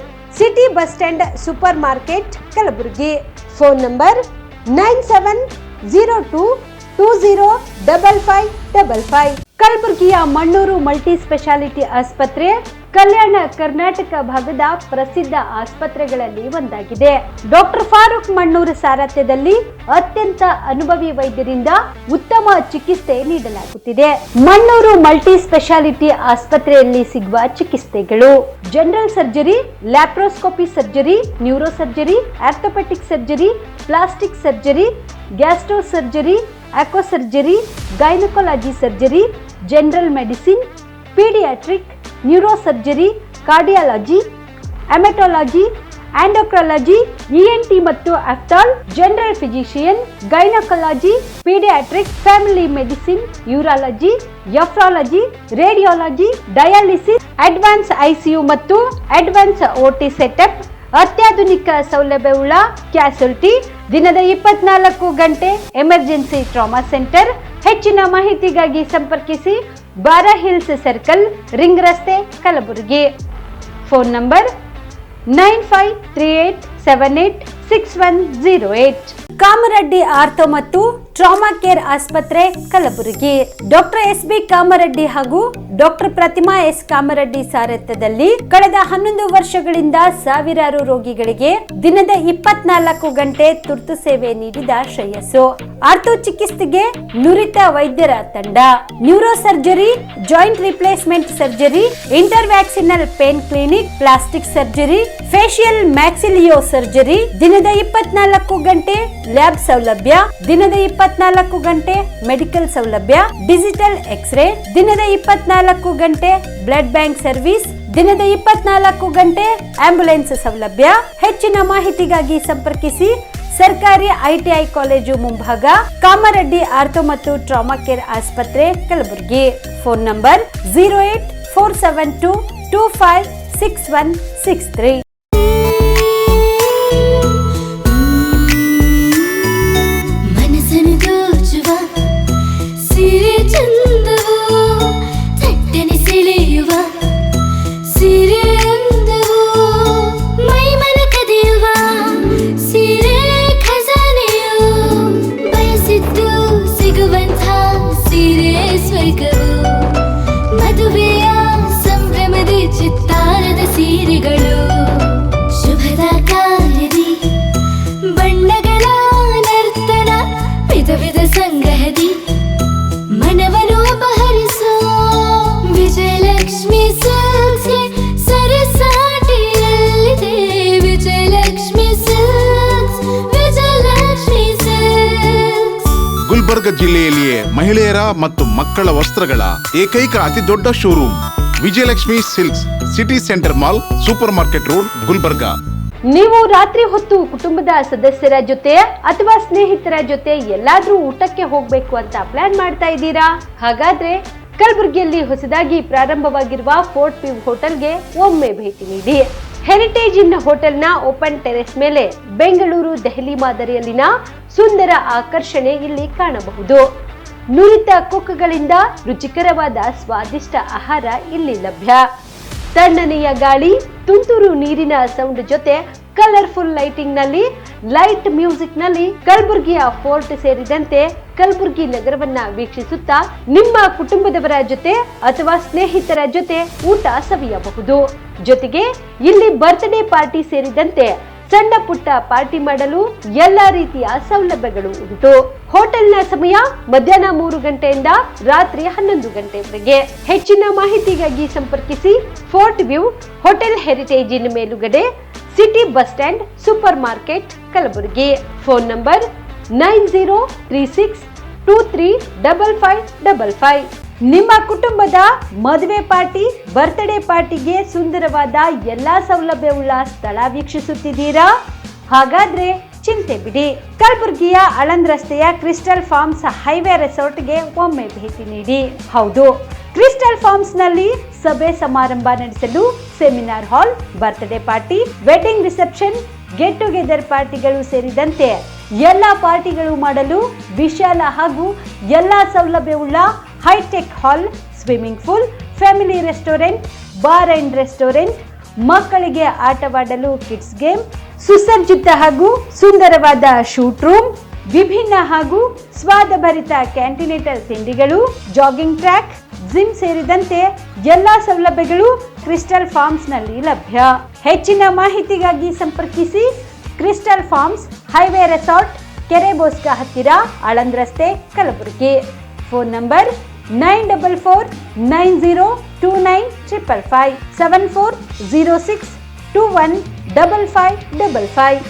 city bus stand, supermarket, Kalaburagi. Phone number 9702205555. ಕಲಬುರಗಿಯ ಮಣ್ಣೂರು ಮಲ್ಟಿ ಸ್ಪೆಷಾಲಿಟಿ ಆಸ್ಪತ್ರೆ ಕಲ್ಯಾಣ ಕರ್ನಾಟಕ ಭಾಗದ ಪ್ರಸಿದ್ಧ ಆಸ್ಪತ್ರೆಗಳಲ್ಲಿ ಒಂದಾಗಿದೆ. ಡಾಕ್ಟರ್ ಫಾರೂಕ್ ಮಣ್ಣೂರು ಸಾರಥ್ಯದಲ್ಲಿ ಅತ್ಯಂತ ಅನುಭವಿ ವೈದ್ಯರಿಂದ ಉತ್ತಮ ಚಿಕಿತ್ಸೆ ನೀಡಲಾಗುತ್ತಿದೆ. ಮಣ್ಣೂರು ಮಲ್ಟಿ ಸ್ಪೆಷಾಲಿಟಿ ಆಸ್ಪತ್ರೆಯಲ್ಲಿ ಸಿಗುವ ಚಿಕಿತ್ಸೆಗಳು: general surgery, laparoscopy surgery, neuro surgery, orthopaedic surgery, plastic surgery, gastro surgery, aqua surgery, gynaecology surgery, general medicine, paediatric, neuro surgery, cardiology, haematology, endocrinology, ENT ಮತ್ತು ophthal, general physician, gynaecology, paediatric, family medicine, urology, nephrology, radiology, dialysis, advance ICU ಮತ್ತು advance OT setup, ಅತ್ಯಾಧುನಿಕ ಸೌಲಭ್ಯವುಳ್ಳ ಕ್ಯಾಸುಲಿಟಿ, ದಿನದ 24 ಗಂಟೆ emergency trauma centre. ಹೆಚ್ಚಿನ ಮಾಹಿತಿಗಾಗಿ ಸಂಪರ್ಕಿಸಿ ಬಾರಾ hills circle, ring ರಸ್ತೆ, Kalaburagi. Phone number 9538786108. Kamareddy ortho ಮತ್ತು ಟ್ರಾಮಾ ಕೇರ್ ಆಸ್ಪತ್ರೆ, ಕಲಬುರಗಿ. Doctor S B. ಕಾಮರೆಡ್ಡಿ ಹಾಗೂ ಡಾಕ್ಟರ್ ಪ್ರತಿಮಾ ಎಸ್. ಕಾಮರೆಡ್ಡಿ ಸಾರಥ್ಯದಲ್ಲಿ ಕಳೆದ 11 ವರ್ಷಗಳಿಂದ ಸಾವಿರಾರು ರೋಗಿಗಳಿಗೆ ದಿನದ 24 ಗಂಟೆ ತುರ್ತು ಸೇವೆ ನೀಡಿದ ಶ್ರೇಯಸ್ಸು. ಆರ್ಥೋ ಚಿಕಿತ್ಸೆಗೆ ನುರಿತ ವೈದ್ಯರ ತಂಡ, neuro surgery, joint replacement surgery, interventional pain clinic, plastic surgery, facial maxillo surgery, ದಿನದ 24 ಗಂಟೆ ಲ್ಯಾಬ್ ಸೌಲಭ್ಯ, ದಿನದ 24 ಗಂಟೆ ಮೆಡಿಕಲ್ ಸೌಲಭ್ಯ, ಡಿಜಿಟಲ್ ಎಕ್ಸ್ರೇ, ದಿನದ 24 ಗಂಟೆ ಬ್ಲಡ್ ಬ್ಯಾಂಕ್ ಸರ್ವಿಸ್, ದಿನದ 24 ಗಂಟೆ ಆಂಬ್ಯುಲೆನ್ಸ್ ಸೌಲಭ್ಯ. ಹೆಚ್ಚಿನ ಮಾಹಿತಿಗಾಗಿ ಸಂಪರ್ಕಿಸಿ ಸರ್ಕಾರಿ ಐಟಿಐ ಕಾಲೇಜು ಮುಂಭಾಗ, ಕಾಮರೆಡ್ಡಿ ಆರ್ಥೋ ಮತ್ತು ಟ್ರಾಮಾ ಕೇರ್ ಆಸ್ಪತ್ರೆ, ಕಲಬುರಗಿ. Phone number 08472256163. ಮದುವೆಯ ಸಂಭ್ರಮದ ಚಿತ್ತಾರದ ಸೀರೆಗಳು, ಶುಭದ ಕಾರ್ಯದಿ ಬಣ್ಣಗಳ ನರ್ತನ, ವಿಧ ವಿಧ ಸಂಗ್ರಹದಿ ಮನವನ್ನು ಅಪಹರಿಸೋ ವಿಜಯಲಕ್ಷ್ಮಿ ಸಿಲ್ಕ್ಸ್ಗೆ ಸರಸಾಟಿಯಲ್ಲಿದೆ. Vijayalakshmi silks, Vijayalakshmi silks. ಗುಲ್ಬರ್ಗ ಜಿಲ್ಲೆಯಲ್ಲಿಯೇ ಮಹಿಳೆಯರ ಮತ್ತು ಮಕ್ಕಳ ವಸ್ತ್ರಗಳ ಏಕೈಕ ಅತಿ ದೊಡ್ಡ showroom Vijayalakshmi silks, city centre mall, supermarket road, Gulbarga. ನೀವು ರಾತ್ರಿ ಹೊತ್ತು ಕುಟುಂಬದ ಸದಸ್ಯರ ಜೊತೆ ಅಥವಾ ಸ್ನೇಹಿತರ ಜೊತೆ ಎಲ್ಲಾದ್ರೂ ಊಟಕ್ಕೆ ಹೋಗ್ಬೇಕು ಅಂತ ಪ್ಲಾನ್ ಮಾಡ್ತಾ ಇದ್ದೀರಾ? ಹಾಗಾದ್ರೆ ಕಲಬುರಗಿಯಲ್ಲಿ ಹೊಸದಾಗಿ ಪ್ರಾರಂಭವಾಗಿರುವ ಫೋರ್ಟ್ ವ್ಯೂ ಹೋಟೆಲ್ಗೆ ಒಮ್ಮೆ ಭೇಟಿ ನೀಡಿ. ಹೆರಿಟೇಜ್ ಇನ್ ಹೋಟೆಲ್ನ ಓಪನ್ ಟೆರೆಸ್ ಮೇಲೆ ಬೆಂಗಳೂರು, ದೆಹಲಿ ಮಾದರಿಯಲ್ಲಿನ ಸುಂದರ ಆಕರ್ಷಣೆ ಇಲ್ಲಿ ಕಾಣಬಹುದು. ನುರಿತ ಕುಕ್ಗಳಿಂದ ರುಚಿಕರವಾದ ಸ್ವಾದಿಷ್ಟ ಆಹಾರ ಇಲ್ಲಿ ಲಭ್ಯ. ತಣ್ಣನೆಯ ಗಾಳಿ, ತುಂತುರು ನೀರಿನ ಸೌಂಡ್ ಜೊತೆ ಕಲರ್ಫುಲ್ ಲೈಟಿಂಗ್ ನಲ್ಲಿ, ಲೈಟ್ ಮ್ಯೂಸಿಕ್ ನಲ್ಲಿ ಕಲಬುರಗಿಯ ಫೋರ್ಟ್ ಸೇರಿದಂತೆ ಕಲಬುರಗಿ ನಗರವನ್ನ ವೀಕ್ಷಿಸುತ್ತಾ ನಿಮ್ಮ ಕುಟುಂಬದವರ ಜೊತೆ ಅಥವಾ ಸ್ನೇಹಿತರ ಜೊತೆ ಊಟ ಸವಿಯಬಹುದು. ಜೊತೆಗೆ ಇಲ್ಲಿ ಬರ್ತ್ಡೇ ಪಾರ್ಟಿ ಸೇರಿದಂತೆ ಸಣ್ಣ ಪುಟ್ಟ ಪಾರ್ಟಿ ಮಾಡಲು ಎಲ್ಲಾ ರೀತಿಯ ಸೌಲಭ್ಯಗಳು ಉಂಟು. ಹೋಟೆಲ್ನ ಸಮಯ ಮಧ್ಯಾಹ್ನ 3 ಗಂಟೆಯಿಂದ ರಾತ್ರಿ 11 ಗಂಟೆವರೆಗೆ. ಹೆಚ್ಚಿನ ಮಾಹಿತಿಗಾಗಿ ಸಂಪರ್ಕಿಸಿ ಫೋರ್ಟ್ ವ್ಯೂ ಹೋಟೆಲ್, ಹೆರಿಟೇಜ್ ಇನ್ ಮೇಲುಗಡೆ, city bus stand, supermarket, Kalaburagi. Phone number 9036235555. ನಿಮ್ಮ ಕುಟುಂಬದ ಮದುವೆ ಪಾರ್ಟಿ, ಬರ್ತ್ಡೇ ಪಾರ್ಟಿಗೆ ಸುಂದರವಾದ ಎಲ್ಲಾ ಸೌಲಭ್ಯವುಳ್ಳ ಸ್ಥಳ ವೀಕ್ಷಿಸುತ್ತಿದ್ದೀರಾ? ಹಾಗಾದ್ರೆ ಚಿಂತೆ ಬಿಡಿ. ಕಲಬುರಗಿಯ ಆಳಂದ್ ರಸ್ತೆಯ ಕ್ರಿಸ್ಟಲ್ ಫಾರ್ಮ್ಸ್ ಹೈವೇ ರೆಸಾರ್ಟ್ಗೆ ಒಮ್ಮೆ ಭೇಟಿ ನೀಡಿ. ಹೌದು, ಕ್ರಿಸ್ಟಲ್ ಫಾರ್ಮ್ಸ್ ನಲ್ಲಿ ಸಭೆ ಸಮಾರಂಭ ನಡೆಸಲು seminar hall, birthday party, wedding reception, get together ಪಾರ್ಟಿಗಳು ಸೇರಿದಂತೆ ಎಲ್ಲ ಪಾರ್ಟಿಗಳು ಮಾಡಲು ವಿಶಾಲ ಹಾಗೂ ಎಲ್ಲಾ ಸೌಲಭ್ಯವುಳ್ಳ hi tech hall, swimming pool, family restaurant, bar and restaurant, ಮಕ್ಕಳಿಗೆ ಆಟವಾಡಲು ಕಿಡ್ಸ್ ಗೇಮ್, ಸುಸಜ್ಜಿತ ಹಾಗೂ ಸುಂದರವಾದ ಶೂಟ್ ರೂಮ್, ವಿಭಿನ್ನ ಹಾಗೂ ಸ್ವಾದಭರಿತ ಕ್ಯಾಂಟಿನೇಟರ್ ತಿಂಡಿಗಳು, ಜಾಗಿಂಗ್ ಟ್ರ್ಯಾಕ್, ಜಿಮ್ ಸೇರಿದಂತೆ ಎಲ್ಲಾ ಸೌಲಭ್ಯಗಳು ಕ್ರಿಸ್ಟಲ್ ಫಾರ್ಮ್ಸ್ ನಲ್ಲಿ ಲಭ್ಯ. ಹೆಚ್ಚಿನ ಮಾಹಿತಿಗಾಗಿ ಸಂಪರ್ಕಿಸಿ ಕ್ರಿಸ್ಟಲ್ ಫಾರ್ಮ್ಸ್, ಹೈವೇ ರೆಸಾರ್ಟ್, ಕೆರೆಬೋಸ್ಕ ಹತ್ತಿರ, ಆಳಂದ್ ರಸ್ತೆ, ಕಲಬುರಗಿ. Phone number 9449029555 7406215555.